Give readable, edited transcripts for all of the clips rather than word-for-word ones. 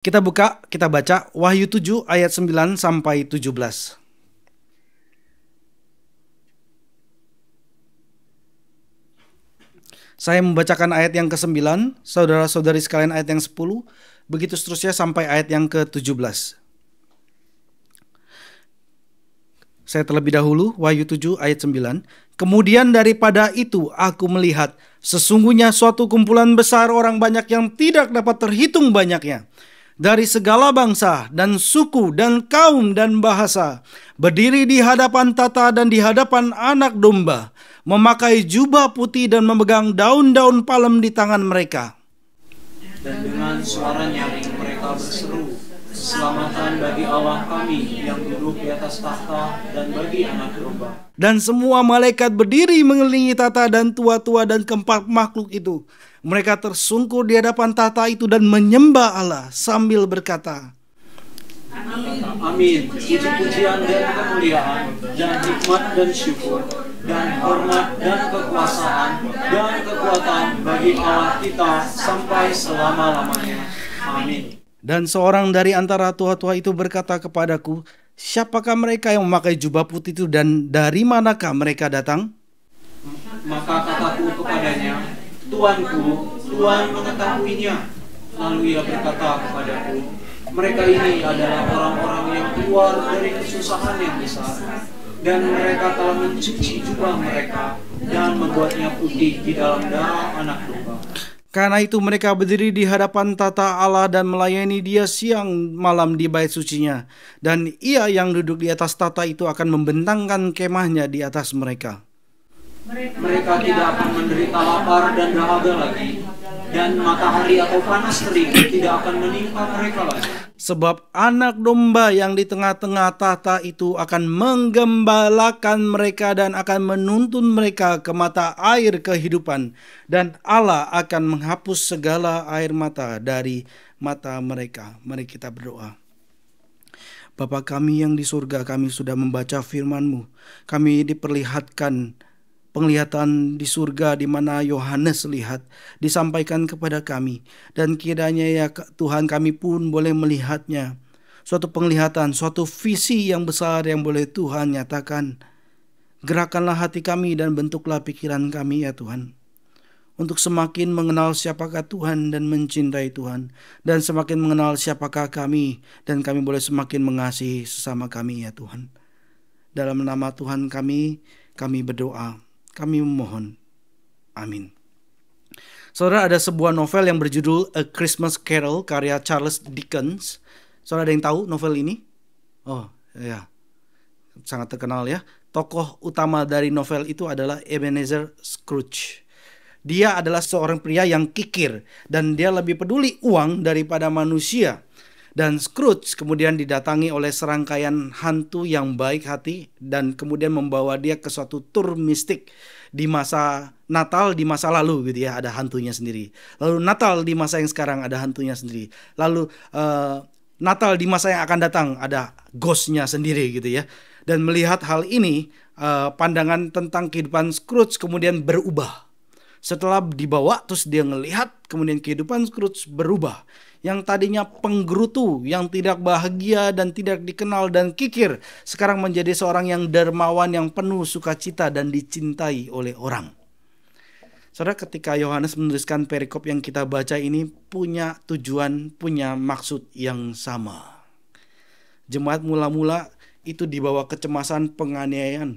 Kita buka, kita baca Wahyu 7 ayat 9 sampai 17. Saya membacakan ayat yang ke-9, saudara-saudari sekalian ayat yang 10, begitu seterusnya sampai ayat yang ke-17. Saya terlebih dahulu, Wahyu 7 ayat 9. Kemudian daripada itu aku melihat sesungguhnya suatu kumpulan besar orang banyak yang tidak dapat terhitung banyaknya, dari segala bangsa dan suku dan kaum dan bahasa, berdiri di hadapan tata dan di hadapan Anak Domba, memakai jubah putih dan memegang daun-daun palem di tangan mereka. Dan dengan suara nyaring mereka berseru, keselamatan bagi Allah kami yang duduk di atas takhta dan bagi Anak Domba. Dan semua malaikat berdiri mengelilingi tata dan tua-tua dan keempat makhluk itu. Mereka tersungkur di hadapan tata itu dan menyembah Allah sambil berkata, Amin. Puji-pujian dan kemuliaan dan hikmat dan syukur dan hormat dan kekuasaan dan kekuatan bagi Allah kita sampai selama-lamanya. Amin. Dan seorang dari antara tua-tua itu berkata kepadaku, siapakah mereka yang memakai jubah putih itu dan dari manakah mereka datang? Maka kataku kepadanya, Tuanku, Tuhan mengetahuinya. Lalu ia berkata kepadaku, mereka ini adalah orang-orang yang keluar dari kesusahan yang besar, dan mereka telah mencuci jubah mereka dan membuatnya putih di dalam darah Anak Domba. Karena itu mereka berdiri di hadapan tata Allah dan melayani Dia siang malam di bait sucinya. Dan Ia yang duduk di atas tata itu akan membentangkan kemahnya di atas mereka. Mereka tidak akan menderita lapar dan dahaga lagi, dan matahari atau panas terik tidak akan menimpa mereka lagi. Sebab Anak Domba yang di tengah-tengah tata itu akan menggembalakan mereka dan akan menuntun mereka ke mata air kehidupan. Dan Allah akan menghapus segala air mata dari mata mereka. Mari kita berdoa. Bapa kami yang di surga, kami sudah membaca firman-Mu. Kami diperlihatkan penglihatan di surga di mana Yohanes lihat disampaikan kepada kami, dan kiranya ya Tuhan kami pun boleh melihatnya, suatu penglihatan, suatu visi yang besar yang boleh Tuhan nyatakan. Gerakkanlah hati kami dan bentuklah pikiran kami ya Tuhan, untuk semakin mengenal siapakah Tuhan dan mencintai Tuhan, dan semakin mengenal siapakah kami, dan kami boleh semakin mengasihi sesama kami ya Tuhan. Dalam nama Tuhan kami berdoa. Kami memohon. Amin. Saudara, ada sebuah novel yang berjudul A Christmas Carol karya Charles Dickens. Saudara ada yang tahu novel ini? Oh ya, sangat terkenal ya. Tokoh utama dari novel itu adalah Ebenezer Scrooge. Dia adalah seorang pria yang kikir dan dia lebih peduli uang daripada manusia. Dan Scrooge kemudian didatangi oleh serangkaian hantu yang baik hati dan kemudian membawa dia ke suatu tur mistik di masa Natal di masa lalu gitu ya, ada hantunya sendiri. Lalu Natal di masa yang sekarang ada hantunya sendiri. Lalu Natal di masa yang akan datang ada ghostnya sendiri gitu ya. Dan melihat hal ini, pandangan tentang kehidupan Scrooge kemudian berubah. Setelah dibawa terus dia ngelihat, kemudian kehidupan Scrooge berubah. Yang tadinya penggerutu, yang tidak bahagia dan tidak dikenal dan kikir, sekarang menjadi seorang yang dermawan, yang penuh sukacita dan dicintai oleh orang. Saudara, ketika Yohanes menuliskan perikop yang kita baca ini punya tujuan, punya maksud yang sama. Jemaat mula-mula itu dibawa kecemasan penganiayaan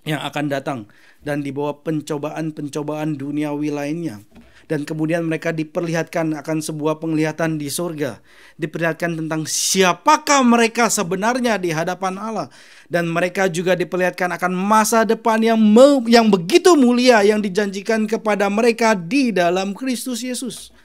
yang akan datang dan dibawa pencobaan-pencobaan duniawi lainnya. Dan kemudian mereka diperlihatkan akan sebuah penglihatan di surga. Diperlihatkan tentang siapakah mereka sebenarnya di hadapan Allah. Dan mereka juga diperlihatkan akan masa depan yang begitu mulia yang dijanjikan kepada mereka di dalam Kristus Yesus.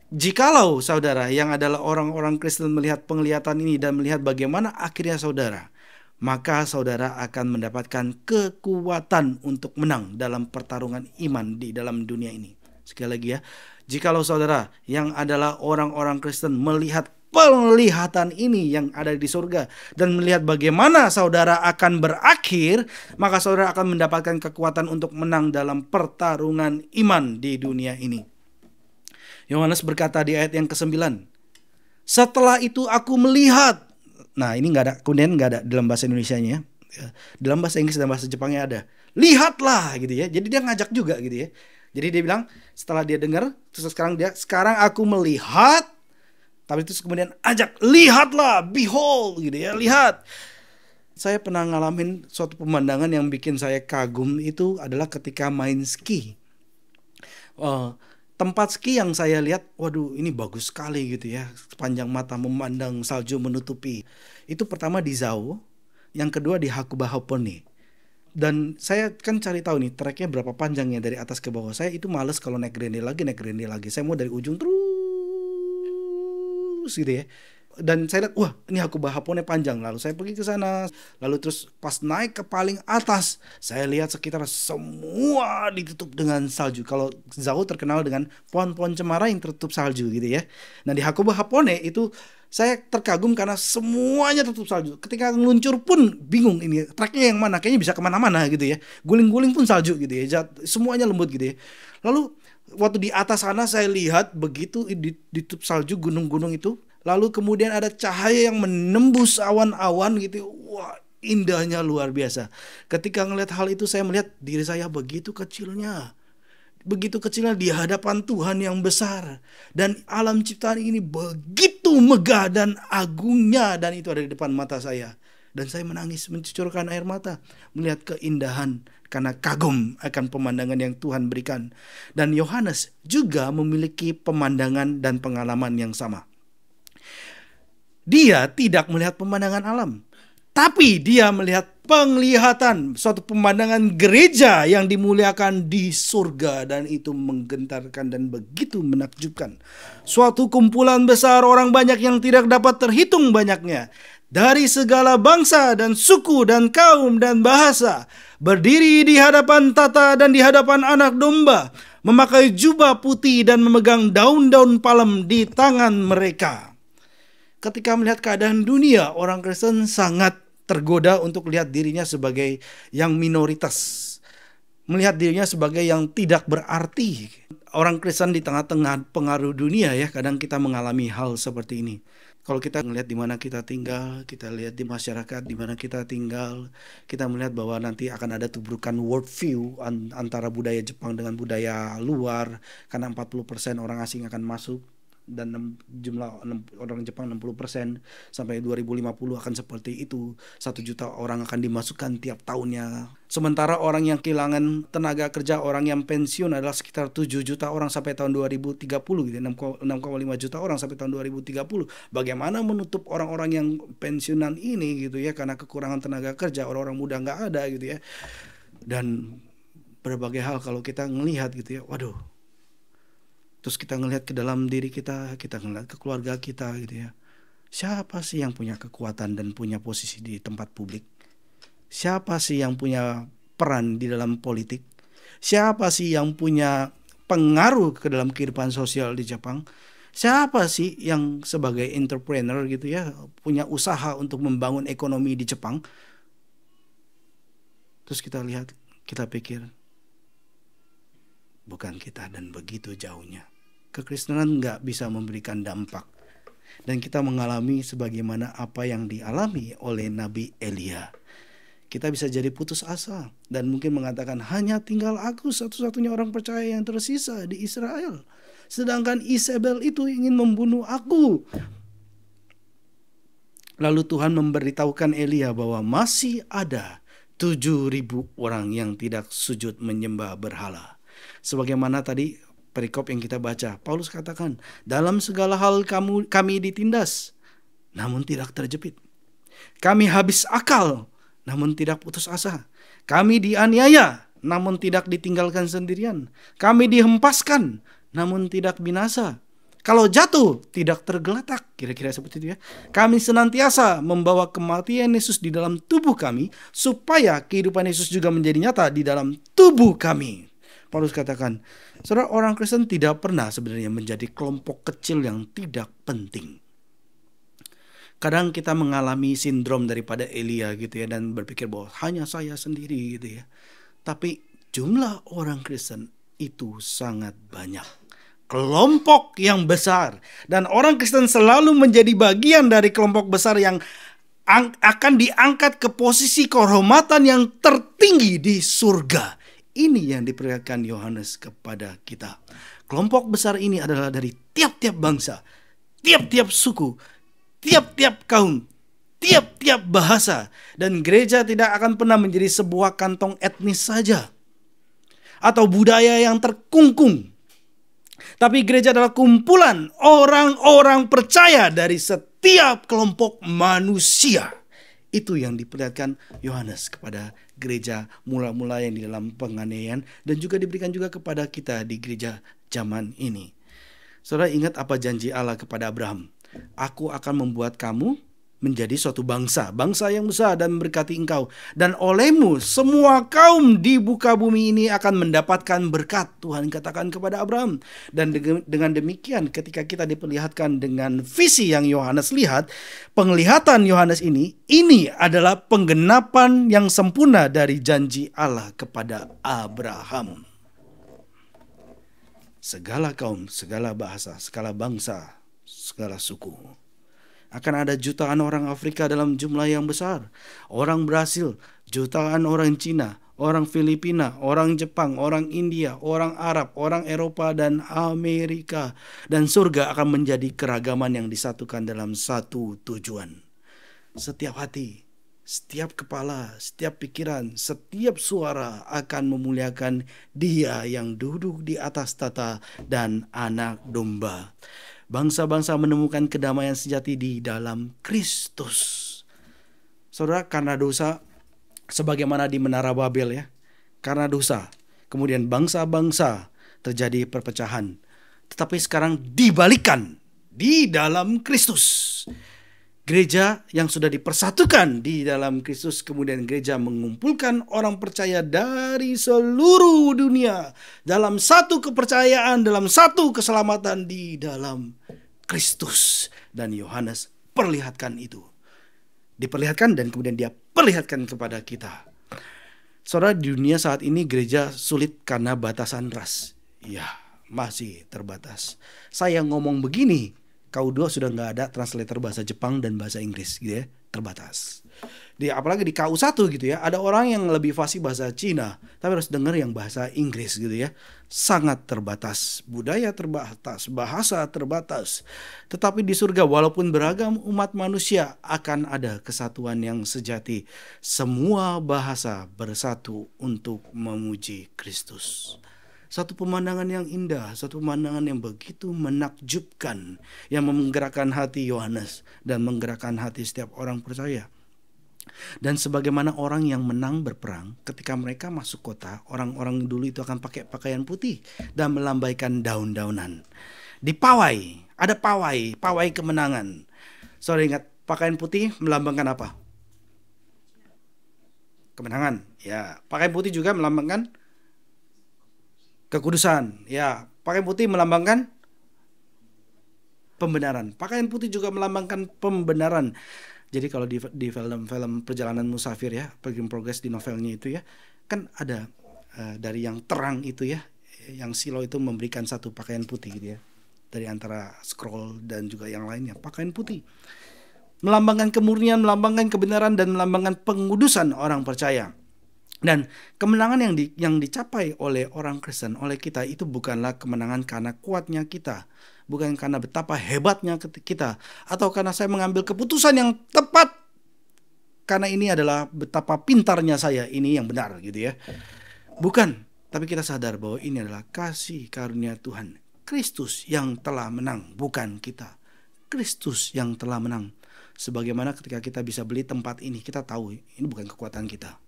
Jikalau saudara yang adalah orang-orang Kristen melihat penglihatan ini dan melihat bagaimana akhirnya saudara, maka saudara akan mendapatkan kekuatan untuk menang dalam pertarungan iman di dalam dunia ini. Sekali lagi ya, jikalau saudara yang adalah orang-orang Kristen melihat penglihatan ini yang ada di surga dan melihat bagaimana saudara akan berakhir, maka saudara akan mendapatkan kekuatan untuk menang dalam pertarungan iman di dunia ini. Yohanes berkata di ayat yang ke-9, Setelah itu aku melihat. Nah, ini nggak ada, kemudian nggak ada dalam bahasa Indonesianya. Dalam bahasa Inggris dan bahasa Jepangnya ada. Lihatlah gitu ya. Jadi dia ngajak juga gitu ya. Jadi dia bilang setelah dia dengar, terus sekarang aku melihat, tapi terus kemudian ajak, lihatlah, behold gitu ya, lihat. Saya pernah ngalamin suatu pemandangan yang bikin saya kagum, itu adalah ketika main ski. Tempat ski yang saya lihat, waduh ini bagus sekali gitu ya, sepanjang mata memandang salju menutupi. Itu pertama di Zao, yang kedua di Hakuba Hapone. Dan saya kan cari tahu nih treknya berapa panjangnya dari atas ke bawah. Saya itu males kalau naik grande lagi. Saya mau dari ujung terus gitu ya. Dan saya lihat, wah ini Hakuba Hapone panjang. Lalu saya pergi ke sana. Lalu terus pas naik ke paling atas, saya lihat sekitar semua ditutup dengan salju. Kalau Zao terkenal dengan pohon-pohon cemara yang tertutup salju gitu ya. Nah di Hakuba Hapone itu saya terkagum karena semuanya tertutup salju. Ketika ngeluncur pun bingung ini treknya yang mana. Kayaknya bisa kemana-mana gitu ya. Guling-guling pun salju gitu ya. Semuanya lembut gitu ya. Lalu waktu di atas sana saya lihat begitu ditutup salju gunung-gunung itu. Lalu kemudian ada cahaya yang menembus awan-awan gitu. Wah, indahnya luar biasa. Ketika ngelihat hal itu saya melihat diri saya begitu kecilnya. Begitu kecilnya di hadapan Tuhan yang besar. Dan alam ciptaan ini begitu megah dan agungnya. Dan itu ada di depan mata saya. Dan saya menangis, mencucurkan air mata. Melihat keindahan karena kagum akan pemandangan yang Tuhan berikan. Dan Yohanes juga memiliki pemandangan dan pengalaman yang sama. Dia tidak melihat pemandangan alam, tapi dia melihat penglihatan suatu pemandangan gereja yang dimuliakan di surga, dan itu menggentarkan dan begitu menakjubkan. Suatu kumpulan besar orang banyak yang tidak dapat terhitung banyaknya, dari segala bangsa dan suku dan kaum dan bahasa, berdiri di hadapan tata dan di hadapan Anak Domba, memakai jubah putih dan memegang daun-daun palem di tangan mereka. Ketika melihat keadaan dunia, orang Kristen sangat tergoda untuk melihat dirinya sebagai yang minoritas. Melihat dirinya sebagai yang tidak berarti. Orang Kristen di tengah-tengah pengaruh dunia ya, kadang kita mengalami hal seperti ini. Kalau kita melihat di mana kita tinggal, kita lihat di masyarakat di mana kita tinggal, kita melihat bahwa nanti akan ada tubrukan worldview antara budaya Jepang dengan budaya luar, karena 40% orang asing akan masuk. Dan jumlah orang Jepang 60%, sampai 2050 akan seperti itu. 1 juta orang akan dimasukkan tiap tahunnya. Sementara orang yang kehilangan tenaga kerja, orang yang pensiun adalah sekitar 7 juta orang sampai tahun 2030 gitu. 6,5 juta orang sampai tahun 2030. Bagaimana menutup orang-orang yang pensiunan ini gitu ya, karena kekurangan tenaga kerja, orang-orang muda nggak ada gitu ya. Dan berbagai hal kalau kita ngelihat gitu ya, waduh. Terus kita ngelihat ke dalam diri kita ngelihat ke keluarga kita gitu ya. Siapa sih yang punya kekuatan dan punya posisi di tempat publik? Siapa sih yang punya peran di dalam politik? Siapa sih yang punya pengaruh ke dalam kehidupan sosial di Jepang? Siapa sih yang sebagai entrepreneur gitu ya, punya usaha untuk membangun ekonomi di Jepang? Terus kita lihat, kita pikir, bukan kita, dan begitu jauhnya. Kekristenan nggak bisa memberikan dampak. Dan kita mengalami sebagaimana apa yang dialami oleh Nabi Elia. Kita bisa jadi putus asa dan mungkin mengatakan, hanya tinggal aku satu-satunya orang percaya yang tersisa di Israel. Sedangkan Isabel itu ingin membunuh aku. Lalu Tuhan memberitahukan Elia bahwa masih ada 7.000 orang yang tidak sujud menyembah berhala. Sebagaimana tadi perikop yang kita baca, Paulus katakan, dalam segala hal kami ditindas, namun tidak terjepit. Kami habis akal, namun tidak putus asa. Kami dianiaya, namun tidak ditinggalkan sendirian. Kami dihempaskan, namun tidak binasa. Kalau jatuh, tidak tergeletak. Kira-kira seperti itu ya. Kami senantiasa membawa kematian Yesus di dalam tubuh kami, supaya kehidupan Yesus juga menjadi nyata di dalam tubuh kami. Paulus katakan, saudara, orang Kristen tidak pernah sebenarnya menjadi kelompok kecil yang tidak penting. Kadang kita mengalami sindrom daripada Elia gitu ya, dan berpikir bahwa hanya saya sendiri gitu ya. Tapi jumlah orang Kristen itu sangat banyak. kelompok yang besar. Dan orang Kristen selalu menjadi bagian dari kelompok besar yang akan diangkat ke posisi kehormatan yang tertinggi di surga. Ini yang diperlihatkan Yohanes kepada kita. Kelompok besar ini adalah dari tiap-tiap bangsa, tiap-tiap suku, tiap-tiap kaum, tiap-tiap bahasa. Dan gereja tidak akan pernah menjadi sebuah kantong etnis saja atau budaya yang terkungkung. Tapi gereja adalah kumpulan orang-orang percaya dari setiap kelompok manusia. Itu yang diperlihatkan Yohanes kepada gereja mula-mula yang di dalam penganiayaan, dan juga diberikan juga kepada kita di gereja zaman ini. Saudara ingat apa janji Allah kepada Abraham? Aku akan membuat kamu menjadi suatu bangsa, bangsa yang besar dan memberkati engkau. Dan olehmu semua kaum di muka bumi ini akan mendapatkan berkat. Tuhan katakan kepada Abraham. Dan dengan demikian ketika kita diperlihatkan dengan visi yang Yohanes lihat, penglihatan Yohanes ini adalah penggenapan yang sempurna dari janji Allah kepada Abraham. Segala kaum, segala bahasa, segala bangsa, segala suku. Akan ada jutaan orang Afrika dalam jumlah yang besar. Orang Brasil, jutaan orang Cina, orang Filipina, orang Jepang, orang India, orang Arab, orang Eropa, dan Amerika. Dan surga akan menjadi keragaman yang disatukan dalam satu tujuan. Setiap hati, setiap kepala, setiap pikiran, setiap suara akan memuliakan Dia yang duduk di atas tata dan Anak Domba. Bangsa-bangsa menemukan kedamaian sejati di dalam Kristus. Saudara, karena dosa, sebagaimana di Menara Babel ya, karena dosa, kemudian bangsa-bangsa terjadi perpecahan. Tetapi sekarang dibalikan di dalam Kristus. Gereja yang sudah dipersatukan di dalam Kristus, kemudian gereja mengumpulkan orang percaya dari seluruh dunia dalam satu kepercayaan, dalam satu keselamatan di dalam Kristus. Dan Yohanes perlihatkan itu. Diperlihatkan dan kemudian dia perlihatkan kepada kita. Saudara, di dunia saat ini gereja sulit karena batasan ras. Ya, masih terbatas. Saya ngomong begini, KU2 sudah nggak ada translator bahasa Jepang dan bahasa Inggris gitu ya, terbatas. Apalagi di KU1 gitu ya, ada orang yang lebih fasih bahasa Cina, tapi harus dengar yang bahasa Inggris gitu ya. Sangat terbatas, budaya terbatas, bahasa terbatas. Tetapi di surga walaupun beragam umat manusia akan ada kesatuan yang sejati. Semua bahasa bersatu untuk memuji Kristus. Satu pemandangan yang indah, satu pemandangan yang begitu menakjubkan, yang menggerakkan hati Yohanes dan menggerakkan hati setiap orang percaya. Dan sebagaimana orang yang menang berperang, ketika mereka masuk kota, orang-orang dulu itu akan pakai pakaian putih dan melambaikan daun-daunan. Di pawai, ada pawai kemenangan. Saudara ingat, pakaian putih melambangkan apa? Kemenangan. Ya, pakaian putih juga melambangkan kekudusan. Ya, pakaian putih melambangkan pembenaran. Pakaian putih juga melambangkan pembenaran. Jadi kalau di film Perjalanan Musafir ya, Pilgrim Progress di novelnya itu ya, kan ada dari yang terang itu ya, yang Silo itu memberikan satu pakaian putih gitu ya. Dari antara scroll dan juga yang lainnya, pakaian putih. Melambangkan kemurnian, melambangkan kebenaran, dan melambangkan pengudusan orang percaya. Dan kemenangan yang dicapai oleh orang Kristen, oleh kita, itu bukanlah kemenangan karena kuatnya kita, bukan karena betapa hebatnya kita, atau karena saya mengambil keputusan yang tepat, karena ini adalah betapa pintarnya saya, ini yang benar gitu ya. Bukan, tapi kita sadar bahwa ini adalah kasih karunia Tuhan. Kristus yang telah menang, bukan kita. Kristus yang telah menang. Sebagaimana ketika kita bisa beli tempat ini, kita tahu ini bukan kekuatan kita,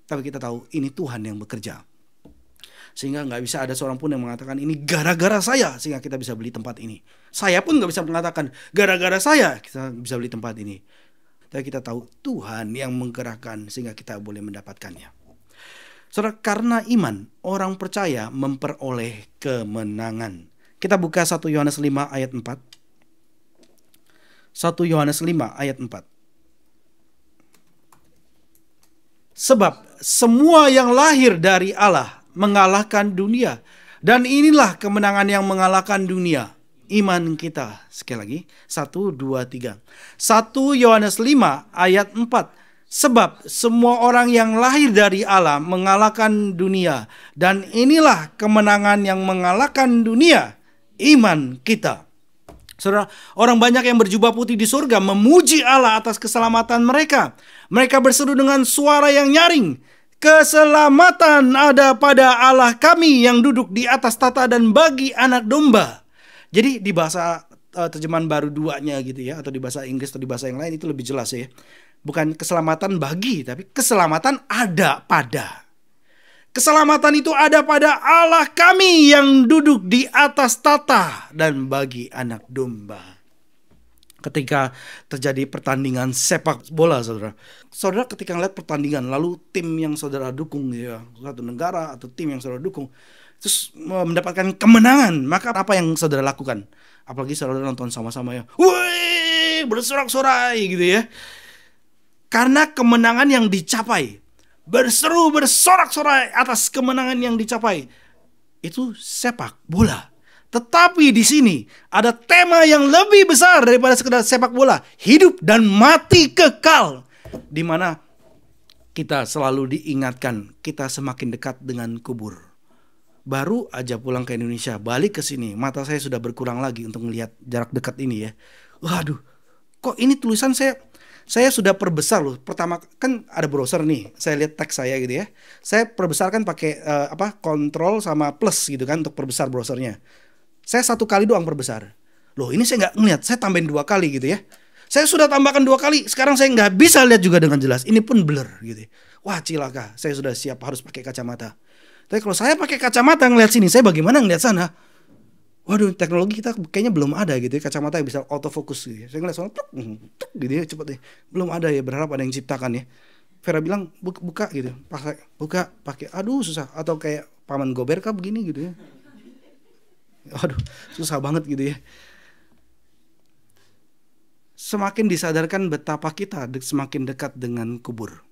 tapi kita tahu ini Tuhan yang bekerja. Sehingga gak bisa ada seorang pun yang mengatakan ini gara-gara saya sehingga kita bisa beli tempat ini. Saya pun gak bisa mengatakan gara-gara saya kita bisa beli tempat ini. Tapi kita tahu Tuhan yang menggerakkan sehingga kita boleh mendapatkannya. Saudara, karena iman orang percaya memperoleh kemenangan. Kita buka 1 Yohanes 5 ayat 4. 1 Yohanes 5 ayat 4. Sebab semua yang lahir dari Allah mengalahkan dunia, Dan inilah kemenangan yang mengalahkan dunia, iman kita. Sekali lagi, 1, 2, 3. 1 Yohanes 5 ayat 4. Sebab semua orang yang lahir dari Allah mengalahkan dunia. Dan inilah kemenangan yang mengalahkan dunia, iman kita. Saudara, orang banyak yang berjubah putih di surga memuji Allah atas keselamatan mereka. Mereka berseru dengan suara yang nyaring, keselamatan ada pada Allah kami yang duduk di atas tahta dan bagi anak domba. Jadi di bahasa terjemahan baru 2-nya gitu ya, atau di bahasa Inggris atau di bahasa yang lain itu lebih jelas ya. Bukan keselamatan bagi, tapi keselamatan ada pada. Keselamatan itu ada pada Allah kami yang duduk di atas tahta dan bagi anak domba. Ketika terjadi pertandingan sepak bola, saudara ketika ngeliat pertandingan, lalu tim yang saudara dukung ya, satu negara atau tim yang saudara dukung, terus mendapatkan kemenangan, maka apa yang saudara lakukan? Apalagi saudara nonton sama-sama ya, wih, bersorak-sorai gitu ya. Karena kemenangan yang dicapai, berseru bersorak-sorai atas kemenangan yang dicapai, itu sepak bola. Tetapi di sini ada tema yang lebih besar daripada sekedar sepak bola, hidup dan mati kekal, di mana kita selalu diingatkan kita semakin dekat dengan kubur. Baru aja pulang ke Indonesia, balik ke sini, mata saya sudah berkurang lagi untuk melihat jarak dekat ini ya. Waduh, kok ini tulisan saya sudah perbesar loh. Pertama kan ada browser nih, saya lihat teks saya gitu ya. Saya perbesarkan pakai kontrol sama plus gitu kan untuk perbesar browsernya. Saya 1 kali doang perbesar. Loh ini saya nggak ngeliat, saya tambahin 2 kali gitu ya. Saya sudah tambahkan 2 kali, sekarang saya nggak bisa lihat juga dengan jelas. Ini pun blur gitu. Wah cilaka, saya sudah siap harus pakai kacamata. Tapi kalau saya pakai kacamata ngeliat sini, saya bagaimana ngeliat sana? Waduh, teknologi kita kayaknya belum ada gitu ya, kacamata yang bisa autofocus gitu ya. Saya ngeliat soalnya gitu ya, cepet deh. Belum ada ya, berharap ada yang ciptakan ya. Vera bilang buka gitu, pakai aduh susah, atau kayak Paman Gober kah begini gitu ya. Aduh, susah banget gitu ya. Semakin disadarkan betapa kita semakin dekat dengan kubur.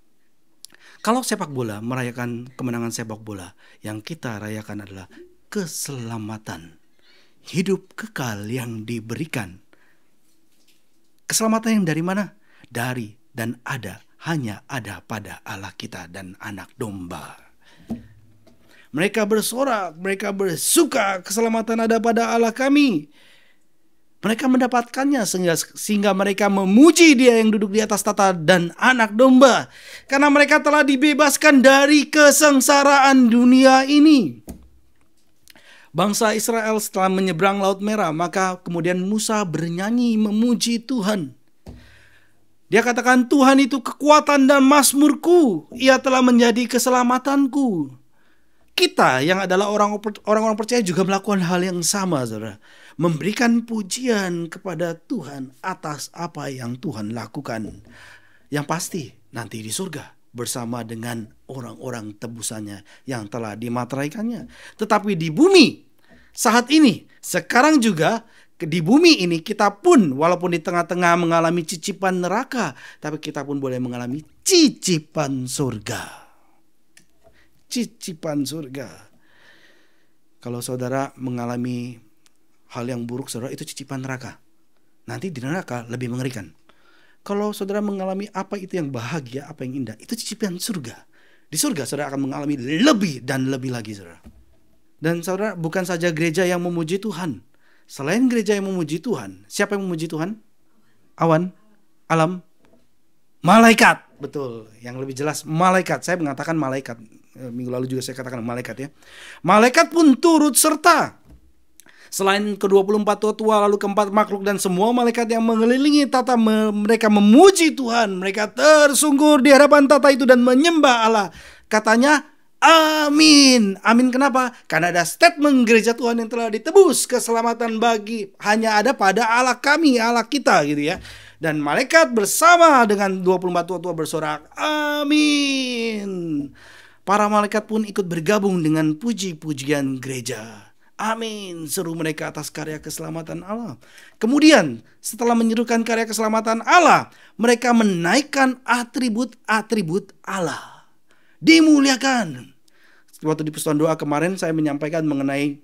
Kalau sepak bola merayakan kemenangan sepak bola, yang kita rayakan adalah keselamatan, hidup kekal yang diberikan. Keselamatan yang dari mana? Dari dan ada, hanya ada pada Allah kita dan anak domba. Mereka bersorak, mereka bersuka, keselamatan ada pada Allah kami. Mereka mendapatkannya sehingga mereka memuji Dia yang duduk di atas tahta dan anak domba. Karena mereka telah dibebaskan dari kesengsaraan dunia ini. Bangsa Israel setelah menyeberang Laut Merah, maka kemudian Musa bernyanyi memuji Tuhan. Dia katakan, Tuhan itu kekuatan dan mazmurku, Ia telah menjadi keselamatanku. Kita yang adalah orang-orang percaya juga melakukan hal yang sama, saudara. Memberikan pujian kepada Tuhan atas apa yang Tuhan lakukan. Yang pasti nanti di surga bersama dengan orang-orang tebusannya yang telah dimateraikannya. Tetapi di bumi saat ini, sekarang juga di bumi ini kita pun walaupun di tengah-tengah mengalami cicipan neraka, tapi kita pun boleh mengalami cicipan surga. Cicipan surga. Kalau saudara mengalami hal yang buruk, saudara, itu cicipan neraka. Nanti di neraka lebih mengerikan. Kalau saudara mengalami apa itu yang bahagia, apa yang indah, itu cicipan surga. Di surga saudara akan mengalami lebih dan lebih lagi, saudara. Dan saudara, bukan saja gereja yang memuji Tuhan. Selain gereja yang memuji Tuhan, siapa yang memuji Tuhan? Awan, alam, malaikat. Betul, yang lebih jelas malaikat. Saya mengatakan malaikat. Minggu lalu juga saya katakan malaikat ya. Malaikat pun turut serta. Selain ke-24 tua lalu ke-4 makhluk dan semua malaikat yang mengelilingi tahta, mereka memuji Tuhan. Mereka tersungkur di hadapan tahta itu dan menyembah Allah. Katanya amin. Amin kenapa? Karena ada statement gereja Tuhan yang telah ditebus, keselamatan bagi hanya ada pada Allah kami, Allah kita gitu ya. Dan malaikat bersama dengan 24 tua bersorak amin. Para malaikat pun ikut bergabung dengan puji-pujian gereja. Amin, seru mereka atas karya keselamatan Allah. Kemudian setelah menyerukan karya keselamatan Allah, mereka menaikkan atribut-atribut Allah. Dimuliakan. Waktu di persekutuan doa kemarin saya menyampaikan mengenai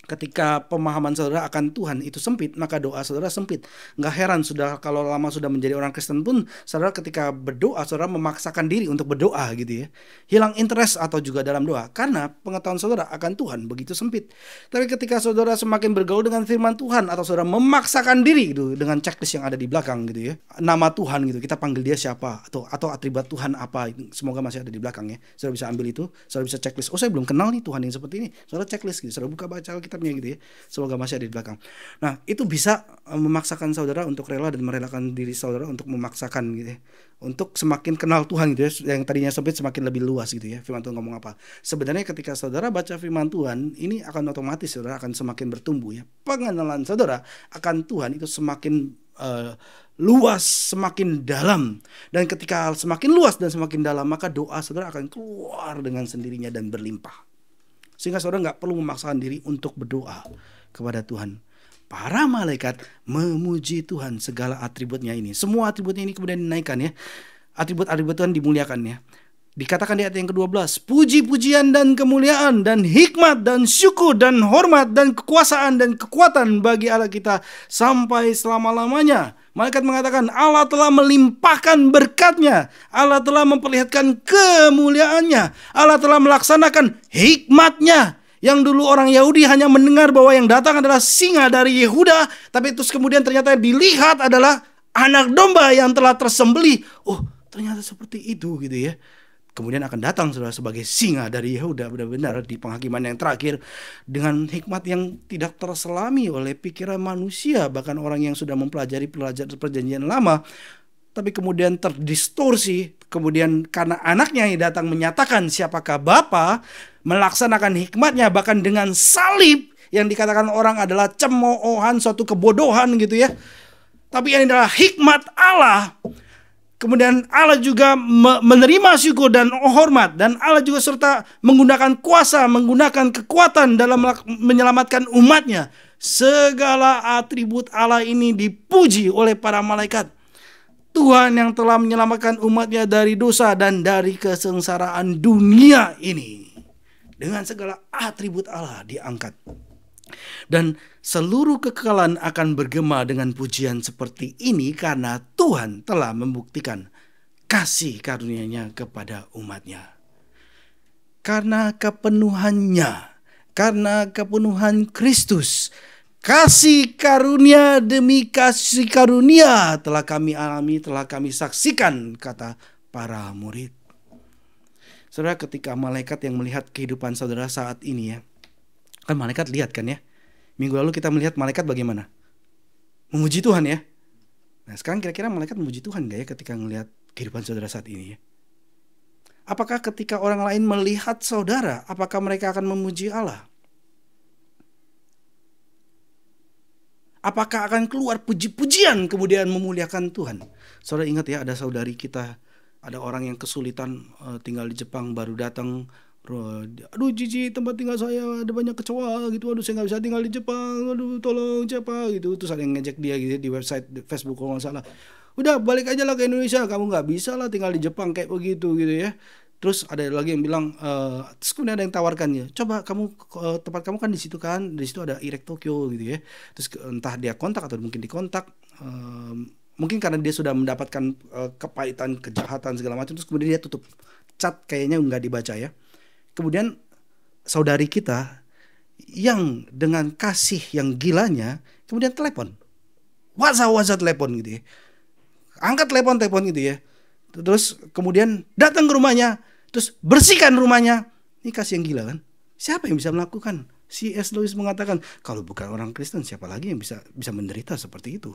Ketika pemahaman saudara akan Tuhan itu sempit, maka doa saudara sempit. Nggak heran kalau lama sudah menjadi orang Kristen pun, saudara ketika berdoa, saudara memaksakan diri untuk berdoa gitu ya. Hilang interest atau juga dalam doa, karena pengetahuan saudara akan Tuhan begitu sempit. Tapi ketika saudara semakin bergaul dengan firman Tuhan, atau saudara memaksakan diri gitu, dengan checklist yang ada di belakang gitu ya. Nama Tuhan gitu, kita panggil dia siapa, atau atribut Tuhan apa, semoga masih ada di belakang ya. Saudara bisa ambil itu, saudara bisa checklist. Oh, saya belum kenal nih Tuhan yang seperti ini. Saudara checklist gitu, saudara buka baca kitabnya gitu ya. Semoga masih ada di belakang. Nah, itu bisa memaksakan saudara untuk rela dan merelakan diri saudara untuk memaksakan gitu ya. Untuk semakin kenal Tuhan gitu ya. Yang tadinya sempit semakin lebih luas gitu ya. Firman Tuhan ngomong apa. Sebenarnya ketika saudara baca firman Tuhan, ini akan otomatis saudara akan semakin bertumbuh ya. Pengenalan saudara akan Tuhan itu semakin luas, semakin dalam. Dan ketika semakin luas dan semakin dalam, maka doa saudara akan keluar dengan sendirinya dan berlimpah. Sehingga saudara nggak perlu memaksakan diri untuk berdoa kepada Tuhan. Para malaikat memuji Tuhan segala atributnya ini. Semua atributnya ini kemudian dinaikkan ya. Atribut-atribut Tuhan dimuliakan ya. Dikatakan di ayat yang ke-12, puji-pujian dan kemuliaan dan hikmat dan syukur dan hormat dan kekuasaan dan kekuatan bagi Allah kita sampai selama-lamanya. Malaikat mengatakan Allah telah melimpahkan berkat-Nya, Allah telah memperlihatkan kemuliaannya, Allah telah melaksanakan hikmat-Nya. Yang dulu orang Yahudi hanya mendengar bahwa yang datang adalah singa dari Yehuda, tapi terus kemudian ternyata dilihat adalah anak domba yang telah tersembelih. Oh, ternyata seperti itu gitu ya. Kemudian akan datang saudara sebagai singa dari Yehuda, benar-benar di penghakiman yang terakhir, dengan hikmat yang tidak terselami oleh pikiran manusia, bahkan orang yang sudah mempelajari perjanjian lama, tapi kemudian terdistorsi. Kemudian karena anaknya yang datang menyatakan siapakah Bapa, melaksanakan hikmatnya bahkan dengan salib yang dikatakan orang adalah cemoohan, suatu kebodohan gitu ya. Tapi ini adalah hikmat Allah. Kemudian Allah juga menerima syukur dan hormat. Dan Allah juga serta menggunakan kuasa, menggunakan kekuatan dalam menyelamatkan umatnya. Segala atribut Allah ini dipuji oleh para malaikat. Tuhan yang telah menyelamatkan umatnya dari dosa dan dari kesengsaraan dunia ini. Dengan segala atribut Allah diangkat. Dan seluruh kekekalan akan bergema dengan pujian seperti ini karena Tuhan telah membuktikan kasih karunia-Nya kepada umatnya. Karena kepenuhannya, karena kepenuhan Kristus, kasih karunia demi kasih karunia telah kami alami, telah kami saksikan, kata para murid. Saudara, ketika malaikat yang melihat kehidupan saudara saat ini ya, kan malaikat lihat kan ya. Minggu lalu kita melihat malaikat bagaimana? Memuji Tuhan ya. Nah sekarang kira-kira malaikat memuji Tuhan gak ya ketika melihat kehidupan saudara saat ini ya? Apakah ketika orang lain melihat saudara, apakah mereka akan memuji Allah? Apakah akan keluar puji-pujian kemudian memuliakan Tuhan? Saudara ingat ya, ada saudari kita, ada orang yang kesulitan tinggal di Jepang, baru datang. Aduh Cici, tempat tinggal saya ada banyak kecoa gitu, aduh saya nggak bisa tinggal di Jepang, aduh tolong siapa gitu. Terus ada yang ngejek dia gitu di website Facebook kalau nggak salah, udah balik aja lah ke Indonesia, kamu nggak bisa lah tinggal di Jepang kayak begitu gitu ya. Terus ada lagi yang bilang, terus kemudian ada yang tawarkan ya, coba kamu tempat kamu kan di situ kan, di situ ada Irek Tokyo gitu ya. Terus entah dia kontak atau mungkin dikontak, mungkin karena dia sudah mendapatkan kepahitan, kejahatan segala macam, terus kemudian dia tutup chat, kayaknya nggak dibaca ya. Kemudian saudari kita yang dengan kasih yang gilanya kemudian telepon, WhatsApp telepon gitu ya, angkat telepon gitu ya. Terus kemudian datang ke rumahnya, terus bersihkan rumahnya. Ini kasih yang gila kan? Siapa yang bisa melakukan? C.S. Lewis mengatakan, kalau bukan orang Kristen siapa lagi yang bisa menderita seperti itu?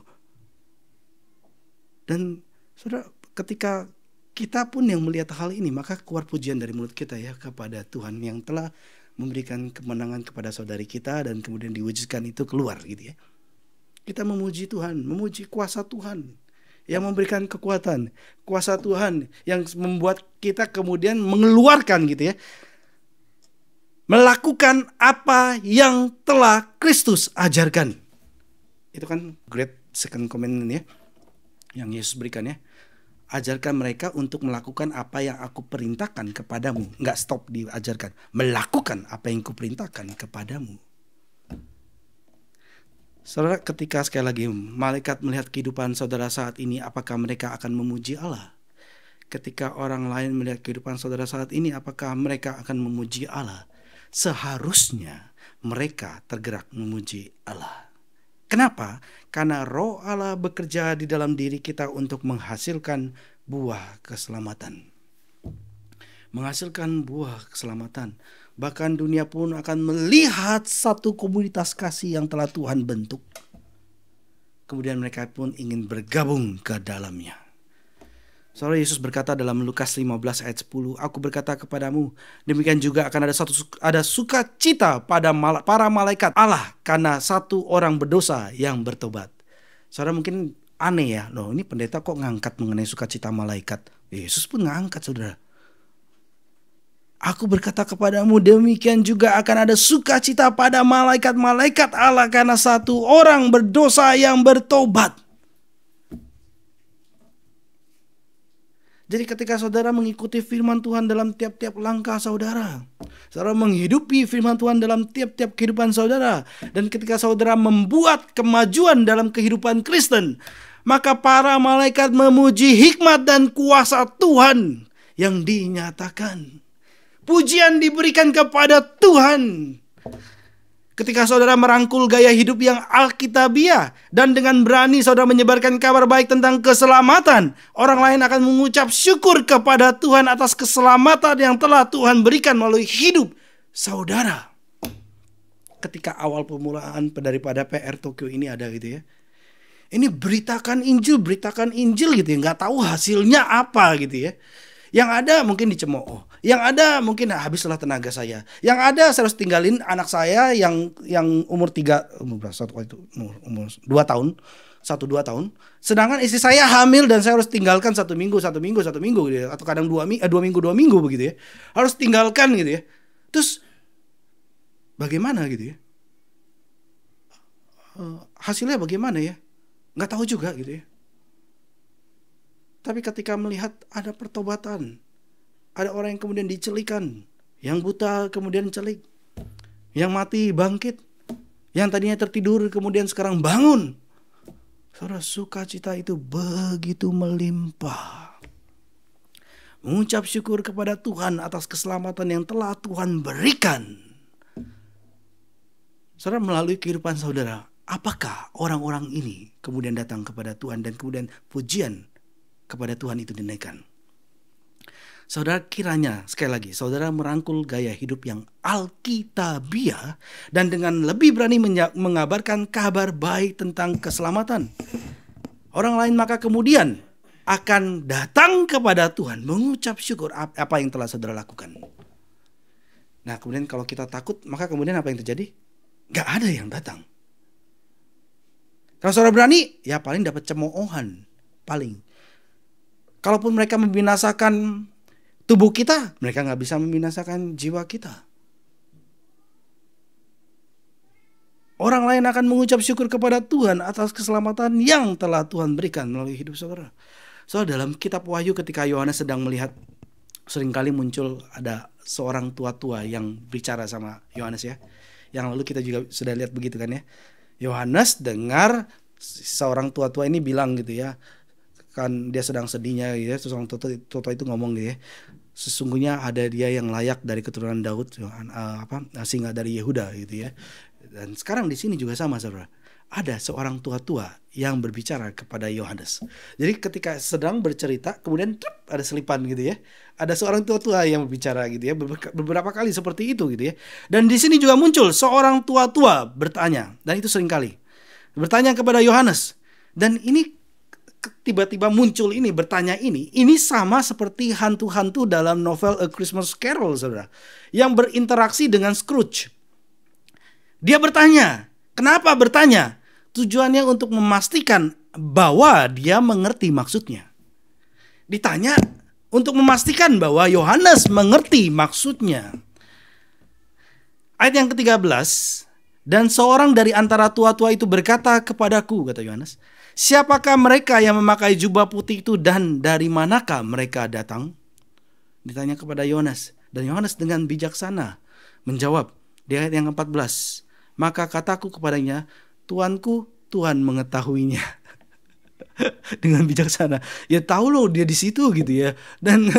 Dan saudara, ketika kita pun yang melihat hal ini, maka keluar pujian dari mulut kita ya kepada Tuhan yang telah memberikan kemenangan kepada saudari kita dan kemudian diwujudkan itu keluar gitu ya. Kita memuji Tuhan, memuji kuasa Tuhan yang memberikan kekuatan, kuasa Tuhan yang membuat kita kemudian mengeluarkan gitu ya, melakukan apa yang telah Kristus ajarkan. Itu kan great second commandment ya, yang Yesus berikan ya. Ajarkan mereka untuk melakukan apa yang aku perintahkan kepadamu. Enggak stop diajarkan, melakukan apa yang kuperintahkan kepadamu. Saudara, ketika sekali lagi malaikat melihat kehidupan saudara saat ini, apakah mereka akan memuji Allah? Ketika orang lain melihat kehidupan saudara saat ini, apakah mereka akan memuji Allah? Seharusnya mereka tergerak memuji Allah. Kenapa? Karena Roh Allah bekerja di dalam diri kita untuk menghasilkan buah keselamatan. Menghasilkan buah keselamatan. Bahkan dunia pun akan melihat satu komunitas kasih yang telah Tuhan bentuk. Kemudian mereka pun ingin bergabung ke dalamnya. Saudara, Yesus berkata dalam Lukas 15 ayat 10, "Aku berkata kepadamu, demikian juga akan ada sukacita pada para malaikat Allah karena satu orang berdosa yang bertobat." Saudara, mungkin aneh ya, loh ini pendeta kok ngangkat mengenai sukacita malaikat? Yesus pun ngangkat, saudara. "Aku berkata kepadamu, demikian juga akan ada sukacita pada malaikat-malaikat Allah karena satu orang berdosa yang bertobat." Jadi ketika saudara mengikuti firman Tuhan dalam tiap-tiap langkah saudara menghidupi firman Tuhan dalam tiap-tiap kehidupan saudara, dan ketika saudara membuat kemajuan dalam kehidupan Kristen, maka para malaikat memuji hikmat dan kuasa Tuhan yang dinyatakan. Pujian diberikan kepada Tuhan. Ketika saudara merangkul gaya hidup yang alkitabiah dan dengan berani saudara menyebarkan kabar baik tentang keselamatan, orang lain akan mengucap syukur kepada Tuhan atas keselamatan yang telah Tuhan berikan melalui hidup saudara. Ketika awal pemulaan daripada PR Tokyo ini ada gitu ya. Ini beritakan Injil gitu ya, nggak tahu hasilnya apa gitu ya. Yang ada mungkin dicemooh, yang ada mungkin habislah tenaga saya, yang ada saya harus tinggalin anak saya yang umur 2 tahun, 1-2 tahun, sedangkan istri saya hamil dan saya harus tinggalkan 1 minggu gitu ya, atau kadang 2 minggu begitu ya, harus tinggalkan gitu ya. Terus bagaimana gitu ya? Hasilnya bagaimana ya? Nggak tahu juga gitu ya. Tapi ketika melihat ada pertobatan, ada orang yang kemudian dicelikan, yang buta kemudian celik, yang mati bangkit, yang tadinya tertidur kemudian sekarang bangun. Saudara, sukacita itu begitu melimpah. Mengucap syukur kepada Tuhan atas keselamatan yang telah Tuhan berikan. Saudara, melalui kehidupan saudara, apakah orang-orang ini kemudian datang kepada Tuhan dan kemudian pujian kepada Tuhan itu dinaikkan? Saudara, kiranya sekali lagi saudara merangkul gaya hidup yang alkitabiah dan dengan lebih berani mengabarkan kabar baik tentang keselamatan. Orang lain maka kemudian akan datang kepada Tuhan mengucap syukur apa yang telah saudara lakukan. Nah, kemudian kalau kita takut, maka kemudian apa yang terjadi? Gak ada yang datang. Kalau saudara berani, ya paling dapat cemoohan, paling. Kalaupun mereka membinasakan tubuh kita, mereka gak bisa membinasakan jiwa kita. Orang lain akan mengucap syukur kepada Tuhan atas keselamatan yang telah Tuhan berikan melalui hidup saudara. Saudara, dalam kitab Wahyu ketika Yohanes sedang melihat, seringkali muncul ada seorang tua-tua yang bicara sama Yohanes ya. Yang lalu kita juga sudah lihat begitu kan ya. Yohanes dengar seorang tua-tua ini bilang gitu ya, kan dia sedang sedihnya gitu ya, seorang tua itu ngomong gitu ya, sesungguhnya ada dia yang layak dari keturunan Daud, singa dari Yehuda gitu ya. Dan sekarang di sini juga sama saudara, ada seorang tua-tua yang berbicara kepada Yohanes. Jadi ketika sedang bercerita kemudian ada selipan gitu ya, ada seorang tua-tua yang berbicara gitu ya, beberapa kali seperti itu gitu ya. Dan di sini juga muncul seorang tua-tua bertanya, dan itu seringkali bertanya kepada Yohanes. Dan ini tiba-tiba muncul ini, bertanya ini sama seperti hantu-hantu dalam novel A Christmas Carol saudara, yang berinteraksi dengan Scrooge. Dia bertanya. Kenapa bertanya? Tujuannya untuk memastikan bahwa dia mengerti maksudnya. Ditanya untuk memastikan bahwa Yohanes mengerti maksudnya. Ayat yang ke-13, dan seorang dari antara tua-tua itu berkata kepadaku, kata Yohanes, siapakah mereka yang memakai jubah putih itu dan dari manakah mereka datang? Ditanya kepada Yohanes, dan Yohanes dengan bijaksana menjawab di ayat yang ke-14, maka kataku kepadanya, Tuanku, Tuhan mengetahuinya. Dengan bijaksana. Ya tahu loh dia di situ gitu ya. Dan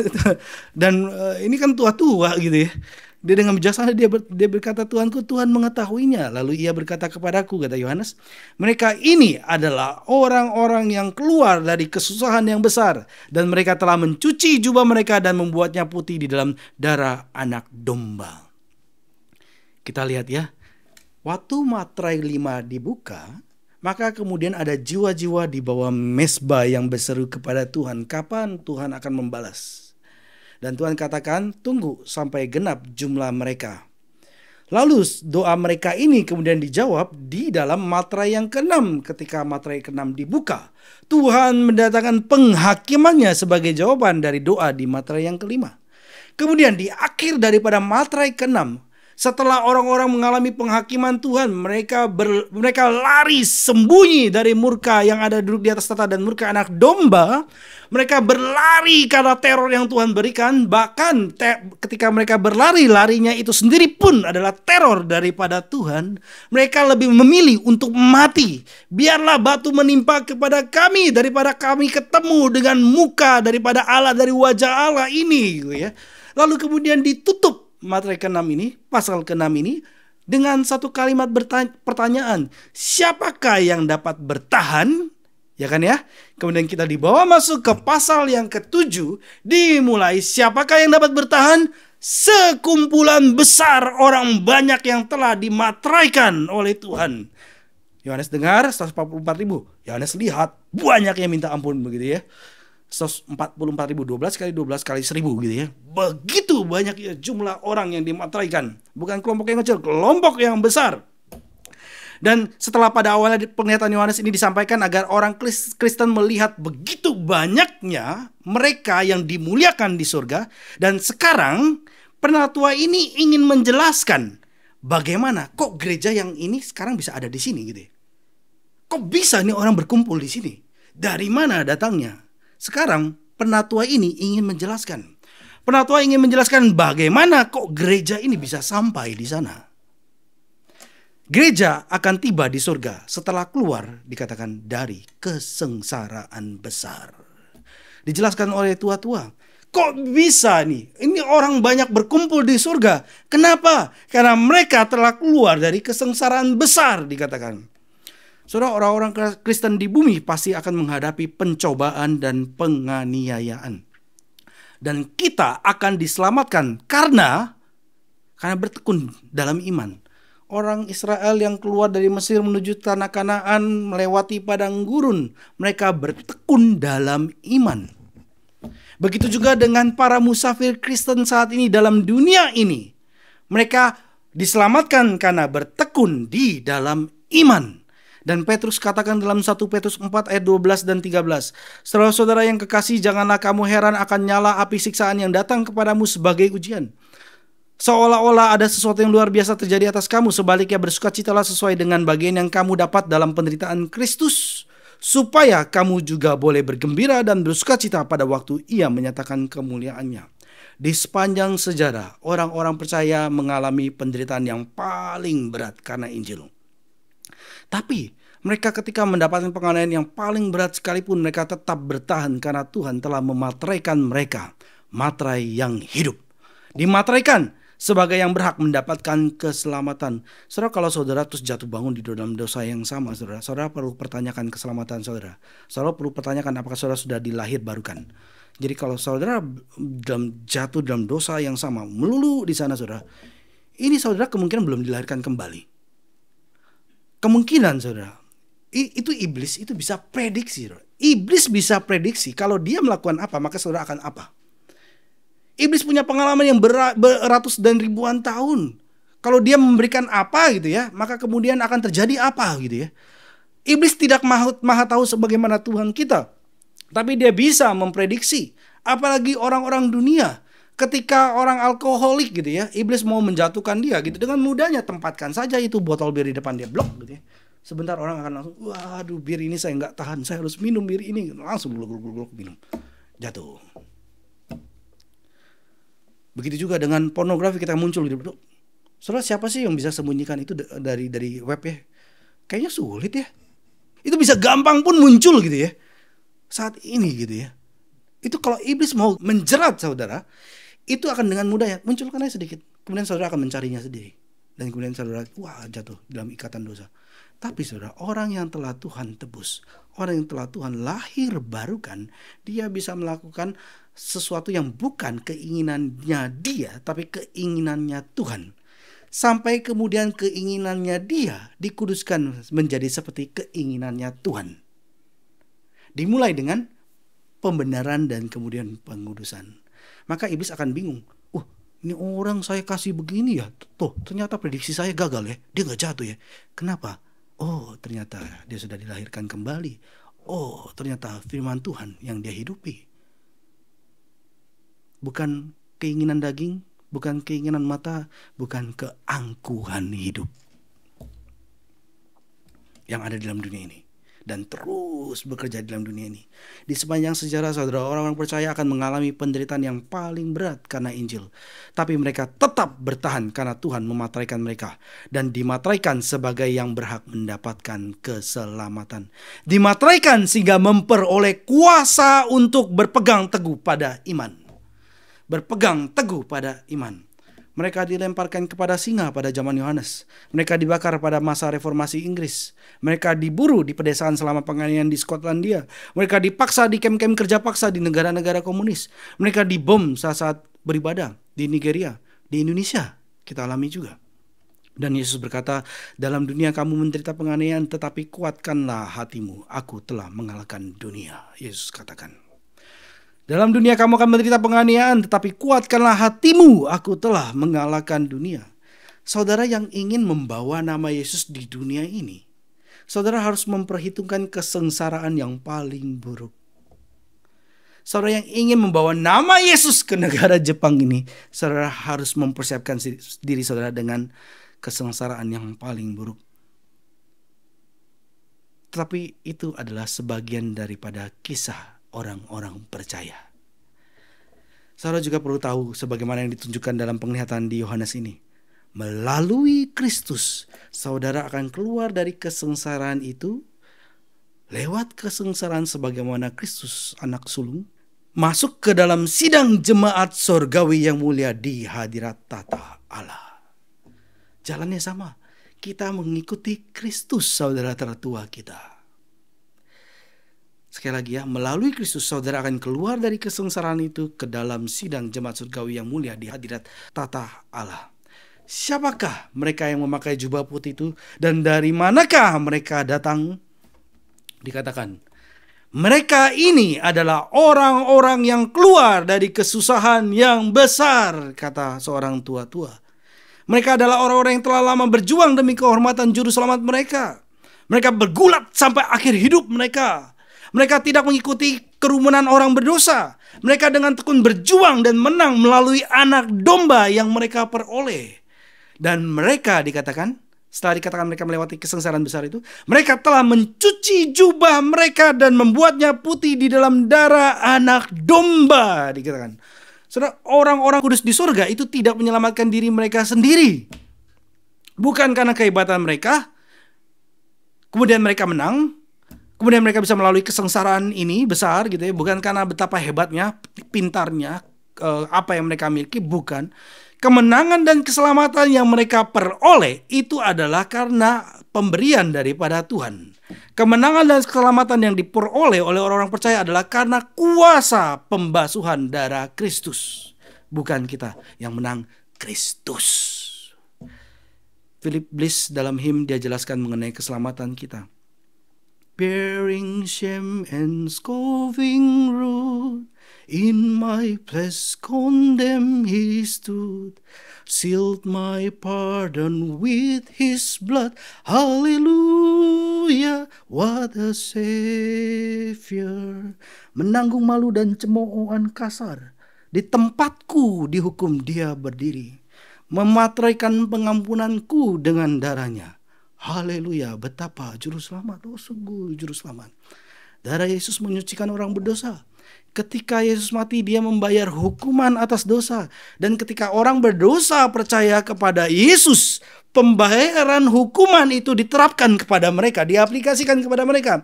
ini kan tua-tua gitu ya. Dia dengan bijaksana dia berkata, Tuanku, Tuhan mengetahuinya. Lalu ia berkata kepadaku, kata Yohanes, mereka ini adalah orang-orang yang keluar dari kesusahan yang besar, dan mereka telah mencuci jubah mereka dan membuatnya putih di dalam darah anak domba. Kita lihat ya, waktu materai 5 dibuka, maka kemudian ada jiwa-jiwa di bawah mezbah yang berseru kepada Tuhan, kapan Tuhan akan membalas? Dan Tuhan katakan, tunggu sampai genap jumlah mereka. Lalu doa mereka ini kemudian dijawab di dalam materai yang ke-6. Ketika materai ke-6 dibuka, Tuhan mendatangkan penghakimannya sebagai jawaban dari doa di materai yang ke-5. Kemudian di akhir daripada materai ke-6, setelah orang-orang mengalami penghakiman Tuhan, mereka lari sembunyi dari murka yang ada duduk di atas tahta dan murka anak domba. Mereka berlari karena teror yang Tuhan berikan. Bahkan ketika mereka berlari, larinya itu sendiri pun adalah teror daripada Tuhan. Mereka lebih memilih untuk mati. Biarlah batu menimpa kepada kami daripada kami ketemu dengan muka daripada Allah, dari wajah Allah ini, gitu ya. Lalu kemudian ditutup materai ke-6 ini, pasal ke-6 ini, dengan satu kalimat pertanyaan. Siapakah yang dapat bertahan? Ya kan ya? Kemudian kita dibawa masuk ke pasal yang ke-7, dimulai siapakah yang dapat bertahan? Sekumpulan besar orang banyak yang telah dimateraikan oleh Tuhan. Yohanes dengar 144.000. Yohanes lihat banyak yang minta ampun, begitu ya. 144.000, 12 kali 12 kali 1.000 gitu ya. Begitu banyak ya jumlah orang yang dimateraikan. Bukan kelompok yang kecil, kelompok yang besar. Dan setelah pada awalnya pernyataan Yohanes ini disampaikan agar orang Kristen melihat begitu banyaknya mereka yang dimuliakan di surga. Dan sekarang penatua ini ingin menjelaskan bagaimana kok gereja yang ini sekarang bisa ada di sini gitu ya. Kok bisa nih orang berkumpul di sini? Dari mana datangnya? Sekarang penatua ini ingin menjelaskan. Penatua ingin menjelaskan bagaimana kok gereja ini bisa sampai di sana. Gereja akan tiba di surga setelah keluar, dikatakan, dari kesengsaraan besar. Dijelaskan oleh tua-tua. Kok bisa nih? Ini orang banyak berkumpul di surga. Kenapa? Karena mereka telah keluar dari kesengsaraan besar, dikatakan. Saudara, orang-orang Kristen di bumi pasti akan menghadapi pencobaan dan penganiayaan. Dan kita akan diselamatkan karena bertekun dalam iman. Orang Israel yang keluar dari Mesir menuju tanah Kanaan melewati padang gurun, mereka bertekun dalam iman. Begitu juga dengan para musafir Kristen saat ini dalam dunia ini. Mereka diselamatkan karena bertekun di dalam iman. Dan Petrus katakan dalam 1 Petrus 4 ayat 12 dan 13. Saudara-saudara yang kekasih, janganlah kamu heran akan nyala api siksaan yang datang kepadamu sebagai ujian. Seolah-olah ada sesuatu yang luar biasa terjadi atas kamu. Sebaliknya bersukacitalah sesuai dengan bagian yang kamu dapat dalam penderitaan Kristus, supaya kamu juga boleh bergembira dan bersukacita pada waktu Ia menyatakan kemuliaannya. Di sepanjang sejarah, orang-orang percaya mengalami penderitaan yang paling berat karena Injil. Tapi mereka ketika mendapatkan penganiayaan yang paling berat sekalipun, mereka tetap bertahan karena Tuhan telah memateraikan mereka, materai yang hidup. Dimateraikan sebagai yang berhak mendapatkan keselamatan. Saudara, kalau saudara terus jatuh bangun di dalam dosa yang sama, saudara perlu pertanyakan keselamatan saudara. Saudara perlu pertanyakan apakah saudara sudah dilahir barukan. Jadi kalau saudara jatuh dalam dosa yang sama, melulu di sana saudara, ini saudara kemungkinan belum dilahirkan kembali. Kemungkinan saudara, itu iblis itu bisa prediksi. Saudara. Iblis bisa prediksi kalau dia melakukan apa, maka saudara akan apa. Iblis punya pengalaman yang beratus dan ribuan tahun. Kalau dia memberikan apa gitu ya, maka kemudian akan terjadi apa gitu ya. Iblis tidak maha tahu sebagaimana Tuhan kita. Tapi dia bisa memprediksi. Apalagi orang-orang dunia. Ketika orang alkoholik gitu ya, iblis mau menjatuhkan dia gitu. Dengan mudahnya tempatkan saja itu botol bir di depan dia, blok gitu ya. Sebentar orang akan langsung, waduh bir ini saya nggak tahan, saya harus minum bir ini. Langsung gluk minum. Jatuh. Begitu juga dengan pornografi kita muncul gitu. Saudara, siapa sih yang bisa sembunyikan itu dari web ya? Kayaknya sulit ya. Itu bisa gampang pun muncul gitu ya. Saat ini gitu ya. Itu kalau iblis mau menjerat saudara, itu akan dengan mudah ya munculkan aja sedikit. Kemudian saudara akan mencarinya sendiri. Dan kemudian saudara jatuh dalam ikatan dosa. Tapi saudara, orang yang telah Tuhan tebus, orang yang telah Tuhan lahir barukan, dia bisa melakukan sesuatu yang bukan keinginannya dia, tapi keinginannya Tuhan. Sampai kemudian keinginannya dia dikuduskan menjadi seperti keinginannya Tuhan. Dimulai dengan pembenaran dan kemudian pengudusan. Maka iblis akan bingung. Ini orang saya kasih begini ya. Tuh ternyata prediksi saya gagal ya. Dia gak jatuh ya. Kenapa? Oh ternyata dia sudah dilahirkan kembali. Oh ternyata firman Tuhan yang dia hidupi. Bukan keinginan daging, bukan keinginan mata, bukan keangkuhan hidup yang ada di dalam dunia ini. Dan terus bekerja di dalam dunia ini. Di sepanjang sejarah saudara, orang-orang percaya akan mengalami penderitaan yang paling berat karena Injil. Tapi mereka tetap bertahan karena Tuhan memateraikan mereka. Dan dimateraikan sebagai yang berhak mendapatkan keselamatan. Dimateraikan sehingga memperoleh kuasa untuk berpegang teguh pada iman. Berpegang teguh pada iman. Mereka dilemparkan kepada singa pada zaman Yohanes. Mereka dibakar pada masa reformasi Inggris. Mereka diburu di pedesaan selama penganiayaan di Skotlandia. Mereka dipaksa di kem-kem kerja paksa di negara-negara komunis. Mereka dibom saat beribadah di Nigeria. Di Indonesia kita alami juga. Dan Yesus berkata, dalam dunia kamu menderita penganiayaan, tetapi kuatkanlah hatimu. Aku telah mengalahkan dunia. Yesus katakan. Dalam dunia kamu akan menderita penganiayaan, tetapi kuatkanlah hatimu, aku telah mengalahkan dunia. Saudara yang ingin membawa nama Yesus di dunia ini, saudara harus memperhitungkan kesengsaraan yang paling buruk. Saudara yang ingin membawa nama Yesus ke negara Jepang ini, saudara harus mempersiapkan diri saudara dengan kesengsaraan yang paling buruk. Tetapi itu adalah sebagian daripada kisah orang-orang percaya. Saudara juga perlu tahu sebagaimana yang ditunjukkan dalam penglihatan di Yohanes ini. Melalui Kristus, saudara akan keluar dari kesengsaraan itu lewat kesengsaraan sebagaimana Kristus anak sulung masuk ke dalam sidang jemaat sorgawi yang mulia di hadirat tata Allah. Jalannya sama. Kita mengikuti Kristus, saudara tertua kita. Sekali lagi ya, melalui Kristus saudara akan keluar dari kesengsaraan itu ke dalam sidang jemaat surgawi yang mulia di hadirat tata Allah. Siapakah mereka yang memakai jubah putih itu dan dari manakah mereka datang? Dikatakan, mereka ini adalah orang-orang yang keluar dari kesusahan yang besar, kata seorang tua-tua. Mereka adalah orang-orang yang telah lama berjuang demi kehormatan juru selamat mereka. Mereka bergulat sampai akhir hidup mereka. Mereka tidak mengikuti kerumunan orang berdosa. Mereka dengan tekun berjuang dan menang melalui anak domba yang mereka peroleh. Dan mereka dikatakan, setelah dikatakan mereka melewati kesengsaraan besar itu, mereka telah mencuci jubah mereka dan membuatnya putih di dalam darah anak domba, dikatakan. Saudara, orang-orang kudus di surga itu tidak menyelamatkan diri mereka sendiri. Bukan karena kehebatan mereka, kemudian mereka menang, kemudian mereka bisa melalui kesengsaraan ini besar gitu ya. Bukan karena betapa hebatnya, pintarnya, apa yang mereka miliki, bukan. Kemenangan dan keselamatan yang mereka peroleh itu adalah karena pemberian daripada Tuhan. Kemenangan dan keselamatan yang diperoleh oleh orang-orang percaya adalah karena kuasa pembasuhan darah Kristus. Bukan kita yang menang, Kristus. Philip Bliss dalam hymn dia jelaskan mengenai keselamatan kita. Bearing shame and scoffing rude, in my place condemned he stood, sealed my pardon with his blood. Hallelujah, what a savior. Menanggung malu dan cemoohan kasar, di tempatku dihukum dia berdiri, memateraikan pengampunanku dengan darahnya. Haleluya, betapa juru selamat, oh sungguh juru selamat. Darah Yesus menyucikan orang berdosa. Ketika Yesus mati, dia membayar hukuman atas dosa. Dan ketika orang berdosa percaya kepada Yesus, pembayaran hukuman itu diterapkan kepada mereka, diaplikasikan kepada mereka.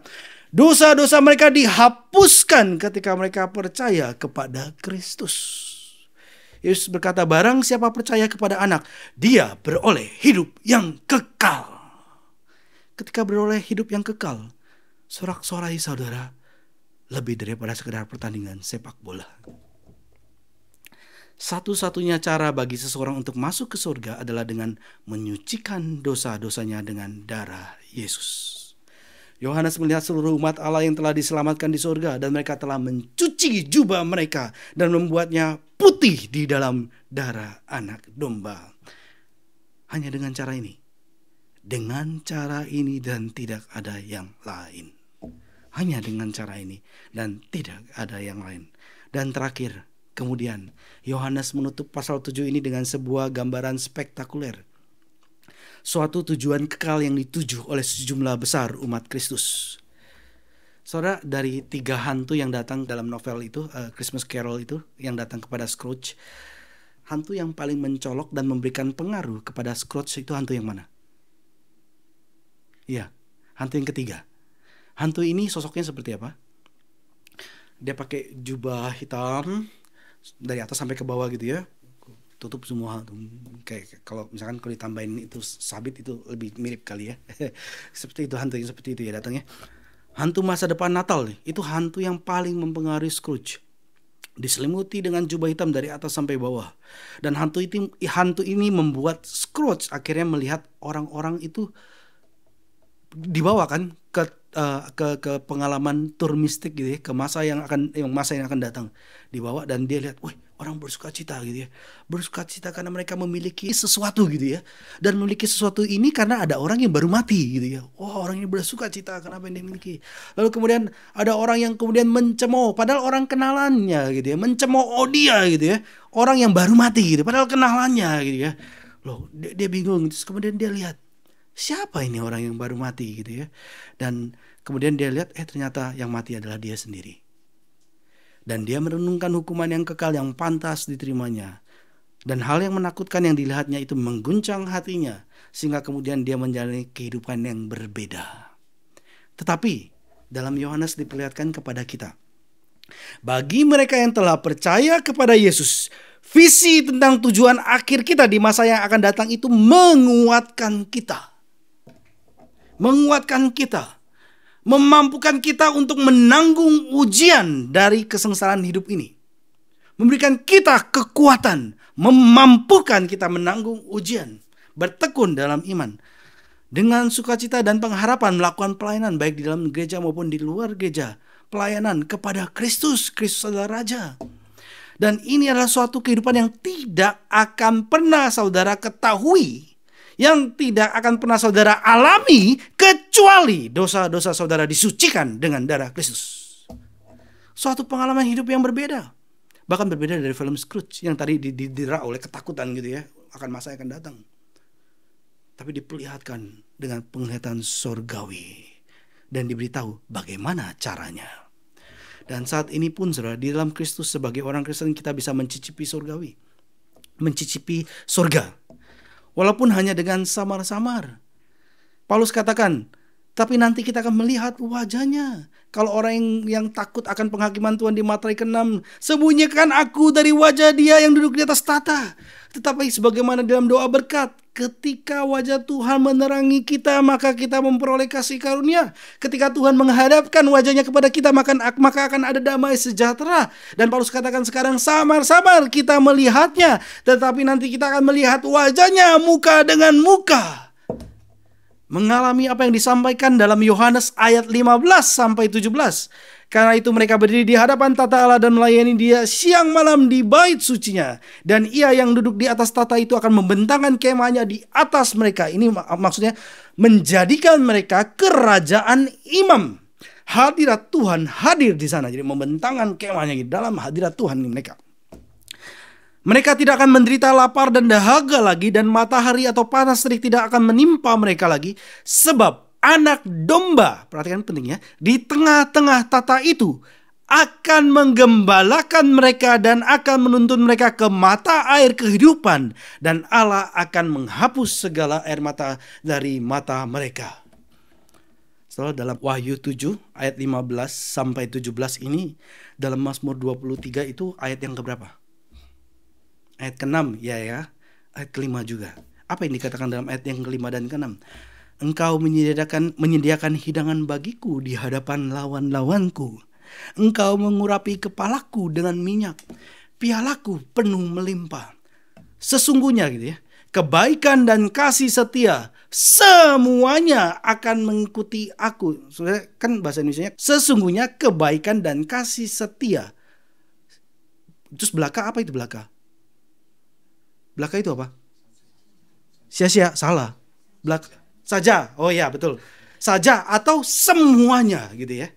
Dosa-dosa mereka dihapuskan ketika mereka percaya kepada Kristus. Yesus berkata, barang siapa percaya kepada anak, dia beroleh hidup yang kekal. Ketika beroleh hidup yang kekal, sorak-sorai saudara, lebih daripada sekedar pertandingan sepak bola. Satu-satunya cara bagi seseorang untuk masuk ke surga adalah dengan menyucikan dosa-dosanya dengan darah Yesus. Yohanes melihat seluruh umat Allah yang telah diselamatkan di surga, dan mereka telah mencuci jubah mereka dan membuatnya putih di dalam darah anak domba. Hanya dengan cara ini. Dengan cara ini dan tidak ada yang lain. Hanya dengan cara ini dan tidak ada yang lain. Dan terakhir, kemudian Yohanes menutup pasal 7 ini dengan sebuah gambaran spektakuler. Suatu tujuan kekal yang dituju oleh sejumlah besar umat Kristus. Saudara, dari 3 hantu yang datang dalam novel itu, Christmas Carol itu, yang datang kepada Scrooge, hantu yang paling mencolok dan memberikan pengaruh kepada Scrooge itu hantu yang mana? Iya, hantu yang ketiga. Hantu ini sosoknya seperti apa? Dia pakai jubah hitam dari atas sampai ke bawah gitu ya, tutup semua. Kayak kalau misalkan kalau ditambahin itu sabit itu lebih mirip kali ya. Seperti itu, hantu yang seperti itu ya datangnya. Hantu masa depan Natal nih, itu hantu yang paling mempengaruhi Scrooge. Diselimuti dengan jubah hitam dari atas sampai bawah. Dan hantu ini membuat Scrooge akhirnya melihat orang-orang itu dibawa kan ke pengalaman tur mistik gitu ya, ke masa yang akan datang, dibawa dan dia lihat, wih, orang bersukacita gitu ya, bersukacita karena mereka memiliki sesuatu gitu ya, dan memiliki sesuatu ini karena ada orang yang baru mati gitu ya. Orang ini bersukacita karena apa yang dia miliki. Lalu kemudian ada orang yang kemudian mencemooh, padahal orang kenalannya gitu ya, mencemooh dia gitu ya, orang yang baru mati gitu, padahal kenalannya gitu ya. Loh, dia bingung. Terus kemudian dia lihat, siapa ini orang yang baru mati gitu ya. Dan kemudian dia lihat, ternyata yang mati adalah dia sendiri. Dan dia merenungkan hukuman yang kekal yang pantas diterimanya. Dan hal yang menakutkan yang dilihatnya itu mengguncang hatinya, sehingga kemudian dia menjalani kehidupan yang berbeda. Tetapi dalam Yohanes diperlihatkan kepada kita, bagi mereka yang telah percaya kepada Yesus, visi tentang tujuan akhir kita di masa yang akan datang itu menguatkan kita. Menguatkan kita, memampukan kita untuk menanggung ujian dari kesengsaraan hidup ini. Memberikan kita kekuatan, memampukan kita menanggung ujian, bertekun dalam iman. Dengan sukacita dan pengharapan melakukan pelayanan baik di dalam gereja maupun di luar gereja. Pelayanan kepada Kristus, Kristus adalah Raja. Dan ini adalah suatu kehidupan yang tidak akan pernah saudara ketahui, yang tidak akan pernah saudara alami, kecuali dosa-dosa saudara disucikan dengan darah Kristus. Suatu pengalaman hidup yang berbeda. Bahkan berbeda dari film Scrooge yang tadi didera oleh ketakutan gitu ya, akan masa yang akan datang. Tapi diperlihatkan dengan penglihatan surgawi dan diberitahu bagaimana caranya. Dan saat ini pun saudara, di dalam Kristus sebagai orang Kristen kita bisa mencicipi surgawi. Mencicipi surga. Walaupun hanya dengan samar-samar. Paulus katakan, tapi nanti kita akan melihat wajahnya. Kalau orang yang takut akan penghakiman Tuhan di Matius 6, sembunyikan aku dari wajah dia yang duduk di atas tahta. Tetapi sebagaimana dalam doa berkat, ketika wajah Tuhan menerangi kita, maka kita memperoleh kasih karunia. Ketika Tuhan menghadapkan wajahnya kepada kita, maka akan ada damai sejahtera. Dan Paulus katakan sekarang samar-samar kita melihatnya, tetapi nanti kita akan melihat wajahnya muka dengan muka. Mengalami apa yang disampaikan dalam Yohanes ayat 15 sampai 17. Karena itu mereka berdiri di hadapan tata Allah dan melayani dia siang malam di bait sucinya. Dan ia yang duduk di atas tata itu akan membentangkan kemahnya di atas mereka. Ini maksudnya menjadikan mereka kerajaan imam. Hadirat Tuhan hadir di sana. Jadi membentangkan kemahnya di dalam hadirat Tuhan mereka. Mereka tidak akan menderita lapar dan dahaga lagi, dan matahari atau panas terik tidak akan menimpa mereka lagi, sebab anak domba, perhatikan pentingnya, di tengah-tengah tata itu akan menggembalakan mereka dan akan menuntun mereka ke mata air kehidupan, dan Allah akan menghapus segala air mata dari mata mereka. Setelah dalam Wahyu 7 ayat 15 sampai 17 ini, dalam Mazmur 23 itu ayat yang keberapa? Ayat ke-6 ya. Ayat ke-5 juga. Apa yang dikatakan dalam ayat yang ke-5 dan ke-6? Engkau menyediakan hidangan bagiku di hadapan lawan-lawanku. Engkau mengurapi kepalaku dengan minyak, pialaku penuh melimpah. Sesungguhnya gitu ya, kebaikan dan kasih setia semuanya akan mengikuti aku. Sebenarnya kan bahasa Indonesianya, sesungguhnya kebaikan dan kasih setia. Terus belaka apa itu belaka? Belaka itu apa? Sia-sia, salah. Belaka saja. Oh ya, betul. Saja atau semuanya gitu ya.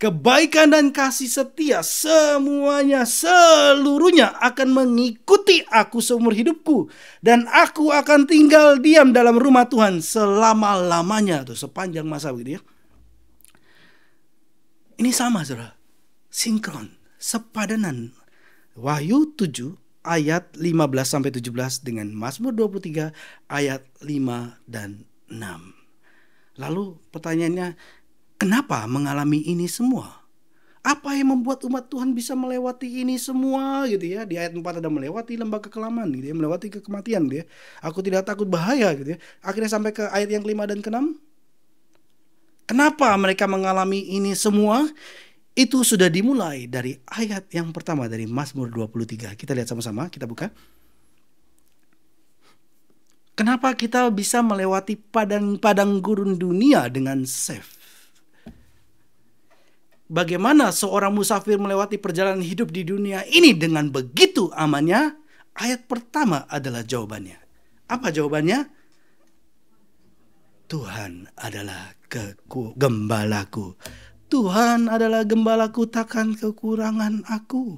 Kebaikan dan kasih setia semuanya, seluruhnya akan mengikuti aku seumur hidupku. Dan aku akan tinggal diam dalam rumah Tuhan selama-lamanya. Tuh, sepanjang masa begitu ya. Ini sama saudara. Sinkron, sepadanan. Wahyu 7 ayat 15-17 dengan Mazmur 23 ayat 5 dan 6. Lalu pertanyaannya, kenapa mengalami ini semua? Apa yang membuat umat Tuhan bisa melewati ini semua gitu ya? Di ayat 4 ada melewati lembah kekelaman gitu ya, melewati kematian gitu ya. Aku tidak takut bahaya gitu ya. Akhirnya sampai ke ayat yang ke-5 dan ke-6. Kenapa mereka mengalami ini semua? Itu sudah dimulai dari ayat yang pertama dari Mazmur 23. Kita lihat sama-sama, kita buka. Kenapa kita bisa melewati padang gurun dunia dengan safe? Bagaimana seorang musafir melewati perjalanan hidup di dunia ini dengan begitu amannya? Ayat pertama adalah jawabannya. Apa jawabannya? Tuhan adalah gembalaku. Tuhan adalah gembalaku, takkan kekurangan aku.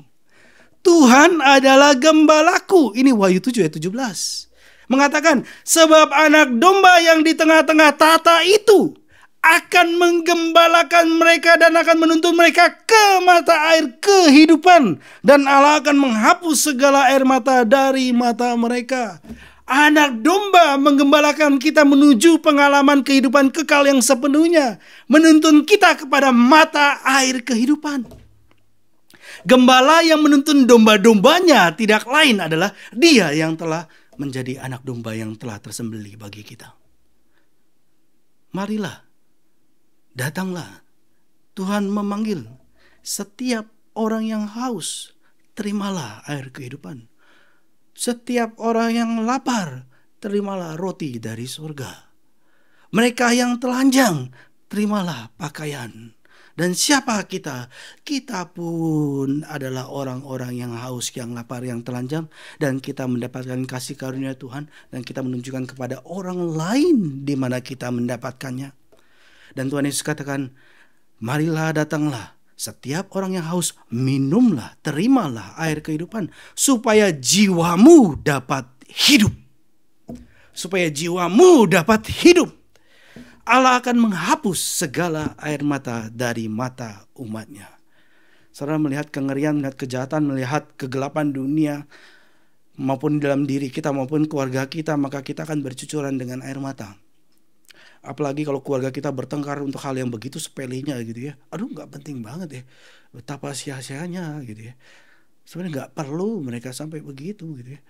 Tuhan adalah gembalaku. Ini Wahyu 7 ayat 17. Mengatakan, sebab anak domba yang di tengah-tengah tata itu akan menggembalakan mereka dan akan menuntun mereka ke mata air kehidupan. Dan Allah akan menghapus segala air mata dari mata mereka. Anak domba menggembalakan kita menuju pengalaman kehidupan kekal yang sepenuhnya. Menuntun kita kepada mata air kehidupan. Gembala yang menuntun domba-dombanya tidak lain adalah Dia yang telah menjadi anak domba yang telah tersembelih bagi kita. Marilah, datanglah. Tuhan memanggil setiap orang yang haus, terimalah air kehidupan. Setiap orang yang lapar, terimalah roti dari surga. Mereka yang telanjang, terimalah pakaian. Dan siapa kita? Kita pun adalah orang-orang yang haus, yang lapar, yang telanjang. Dan kita mendapatkan kasih karunia Tuhan. Dan kita menunjukkan kepada orang lain di mana kita mendapatkannya. Dan Tuhan Yesus katakan, marilah, datanglah. Setiap orang yang haus, minumlah, terimalah air kehidupan. Supaya jiwamu dapat hidup. Supaya jiwamu dapat hidup. Allah akan menghapus segala air mata dari mata umatnya. Saudara melihat kengerian, melihat kejahatan, melihat kegelapan dunia, maupun dalam diri kita, maupun keluarga kita, maka kita akan bercucuran dengan air mata. Apalagi kalau keluarga kita bertengkar untuk hal yang begitu sepelenya gitu ya. Aduh, gak penting banget ya. Betapa sia-sianya gitu ya. Sebenarnya gak perlu mereka sampai begitu gitu ya.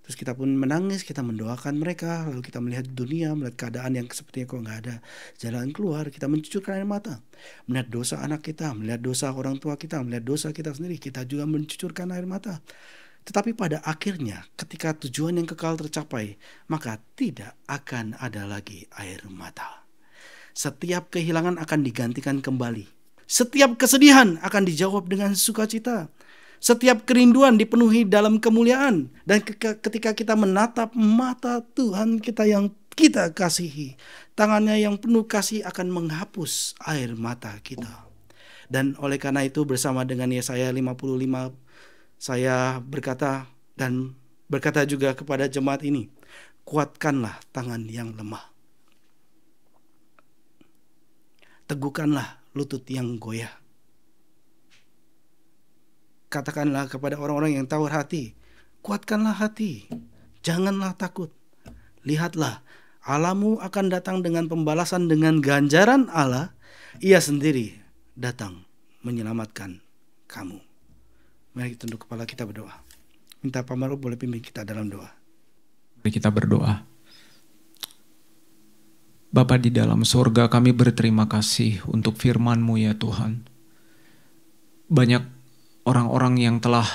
Terus kita pun menangis, kita mendoakan mereka. Lalu kita melihat dunia, melihat keadaan yang sepertinya kok gak ada jalan keluar. Kita mencucurkan air mata. Melihat dosa anak kita, melihat dosa orang tua kita, melihat dosa kita sendiri. Kita juga mencucurkan air mata. Tetapi pada akhirnya ketika tujuan yang kekal tercapai, maka tidak akan ada lagi air mata. Setiap kehilangan akan digantikan kembali. Setiap kesedihan akan dijawab dengan sukacita. Setiap kerinduan dipenuhi dalam kemuliaan. Dan ketika kita menatap mata Tuhan kita yang kita kasihi, tangannya yang penuh kasih akan menghapus air mata kita. Dan oleh karena itu bersama dengan Yesaya 55, saya berkata dan berkata juga kepada jemaat ini, kuatkanlah tangan yang lemah. Teguhkanlah lutut yang goyah. katakanlah kepada orang-orang yang tawar hati, kuatkanlah hati, janganlah takut. Lihatlah, Allahmu akan datang dengan pembalasan, dengan ganjaran Allah. Ia sendiri datang menyelamatkan kamu. Mari kita tunduk kepala, kita berdoa. Minta Pak Maruf boleh pimpin kita dalam doa. Mari kita berdoa. Bapa di dalam surga, kami berterima kasih untuk firman-Mu ya Tuhan. Banyak orang-orang yang telah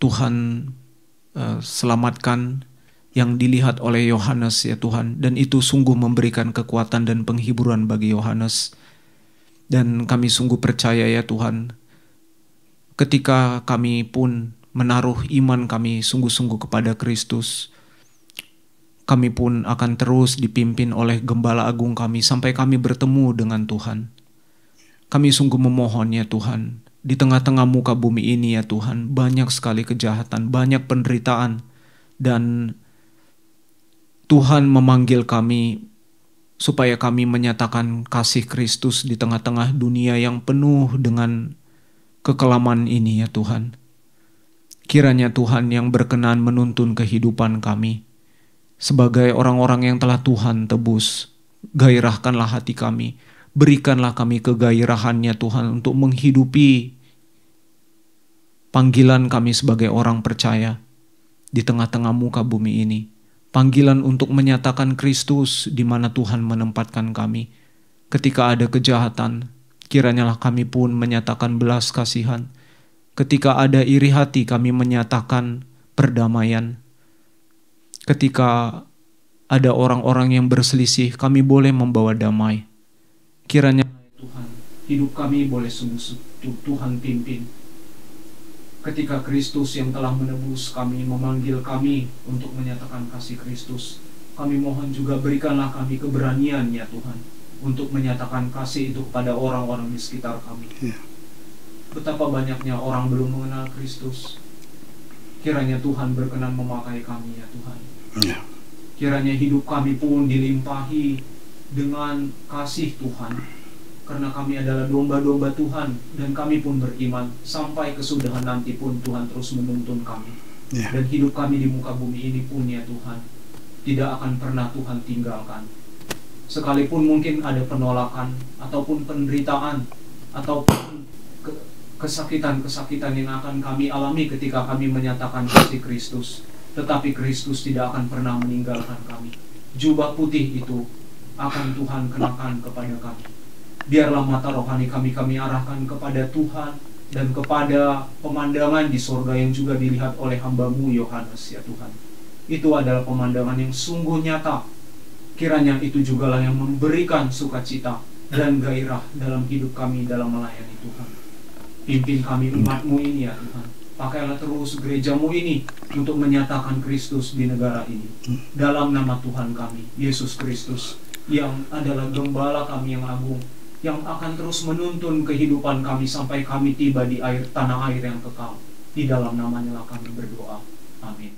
Tuhan selamatkan, yang dilihat oleh Yohanes ya Tuhan, dan itu sungguh memberikan kekuatan dan penghiburan bagi Yohanes. Dan kami sungguh percaya ya Tuhan, ketika kami pun menaruh iman kami sungguh-sungguh kepada Kristus, kami pun akan terus dipimpin oleh Gembala Agung kami sampai kami bertemu dengan Tuhan. Kami sungguh memohon ya Tuhan, di tengah-tengah muka bumi ini ya Tuhan, banyak sekali kejahatan, banyak penderitaan, dan Tuhan memanggil kami supaya kami menyatakan kasih Kristus di tengah-tengah dunia yang penuh dengan kekelaman ini ya Tuhan. Kiranya Tuhan yang berkenan menuntun kehidupan kami sebagai orang-orang yang telah Tuhan tebus. Gairahkanlah hati kami, berikanlah kami kegairahannya Tuhan untuk menghidupi panggilan kami sebagai orang percaya di tengah-tengah muka bumi ini. Panggilan untuk menyatakan Kristus di mana Tuhan menempatkan kami. Ketika ada kejahatan, kiranyalah kami pun menyatakan belas kasihan. Ketika ada iri hati, kami menyatakan perdamaian. Ketika ada orang-orang yang berselisih, kami boleh membawa damai. Kiranya Tuhan, hidup kami boleh sungguh-sungguh Tuhan pimpin. Ketika Kristus yang telah menebus kami memanggil kami untuk menyatakan kasih Kristus, kami mohon juga berikanlah kami keberanian ya Tuhan untuk menyatakan kasih itu kepada orang-orang di sekitar kami. Betapa banyaknya orang belum mengenal Kristus. Kiranya Tuhan berkenan memakai kami ya Tuhan. Kiranya hidup kami pun dilimpahi dengan kasih Tuhan, karena kami adalah domba-domba Tuhan, dan kami pun beriman sampai kesudahan nanti pun Tuhan terus menuntun kami. Dan hidup kami di muka bumi ini pun ya Tuhan tidak akan pernah Tuhan tinggalkan. Sekalipun mungkin ada penolakan ataupun penderitaan ataupun kesakitan-kesakitan yang akan kami alami ketika kami menyatakan kasih Kristus, tetapi Kristus tidak akan pernah meninggalkan kami. Jubah putih itu akan Tuhan kenakan kepada kami. Biarlah mata rohani kami arahkan kepada Tuhan dan kepada pemandangan di sorga yang juga dilihat oleh hamba-Mu Yohanes ya Tuhan. Itu adalah pemandangan yang sungguh nyata. Kiranya itu jugalah yang memberikan sukacita dan gairah dalam hidup kami dalam melayani Tuhan. Pimpin kami umat-Mu ini ya Tuhan. Pakailah terus gereja-Mu ini untuk menyatakan Kristus di negara ini. Dalam nama Tuhan kami, Yesus Kristus, yang adalah Gembala kami yang agung, yang akan terus menuntun kehidupan kami sampai kami tiba di tanah air yang kekal. Di dalam namanya lah kami berdoa. Amin.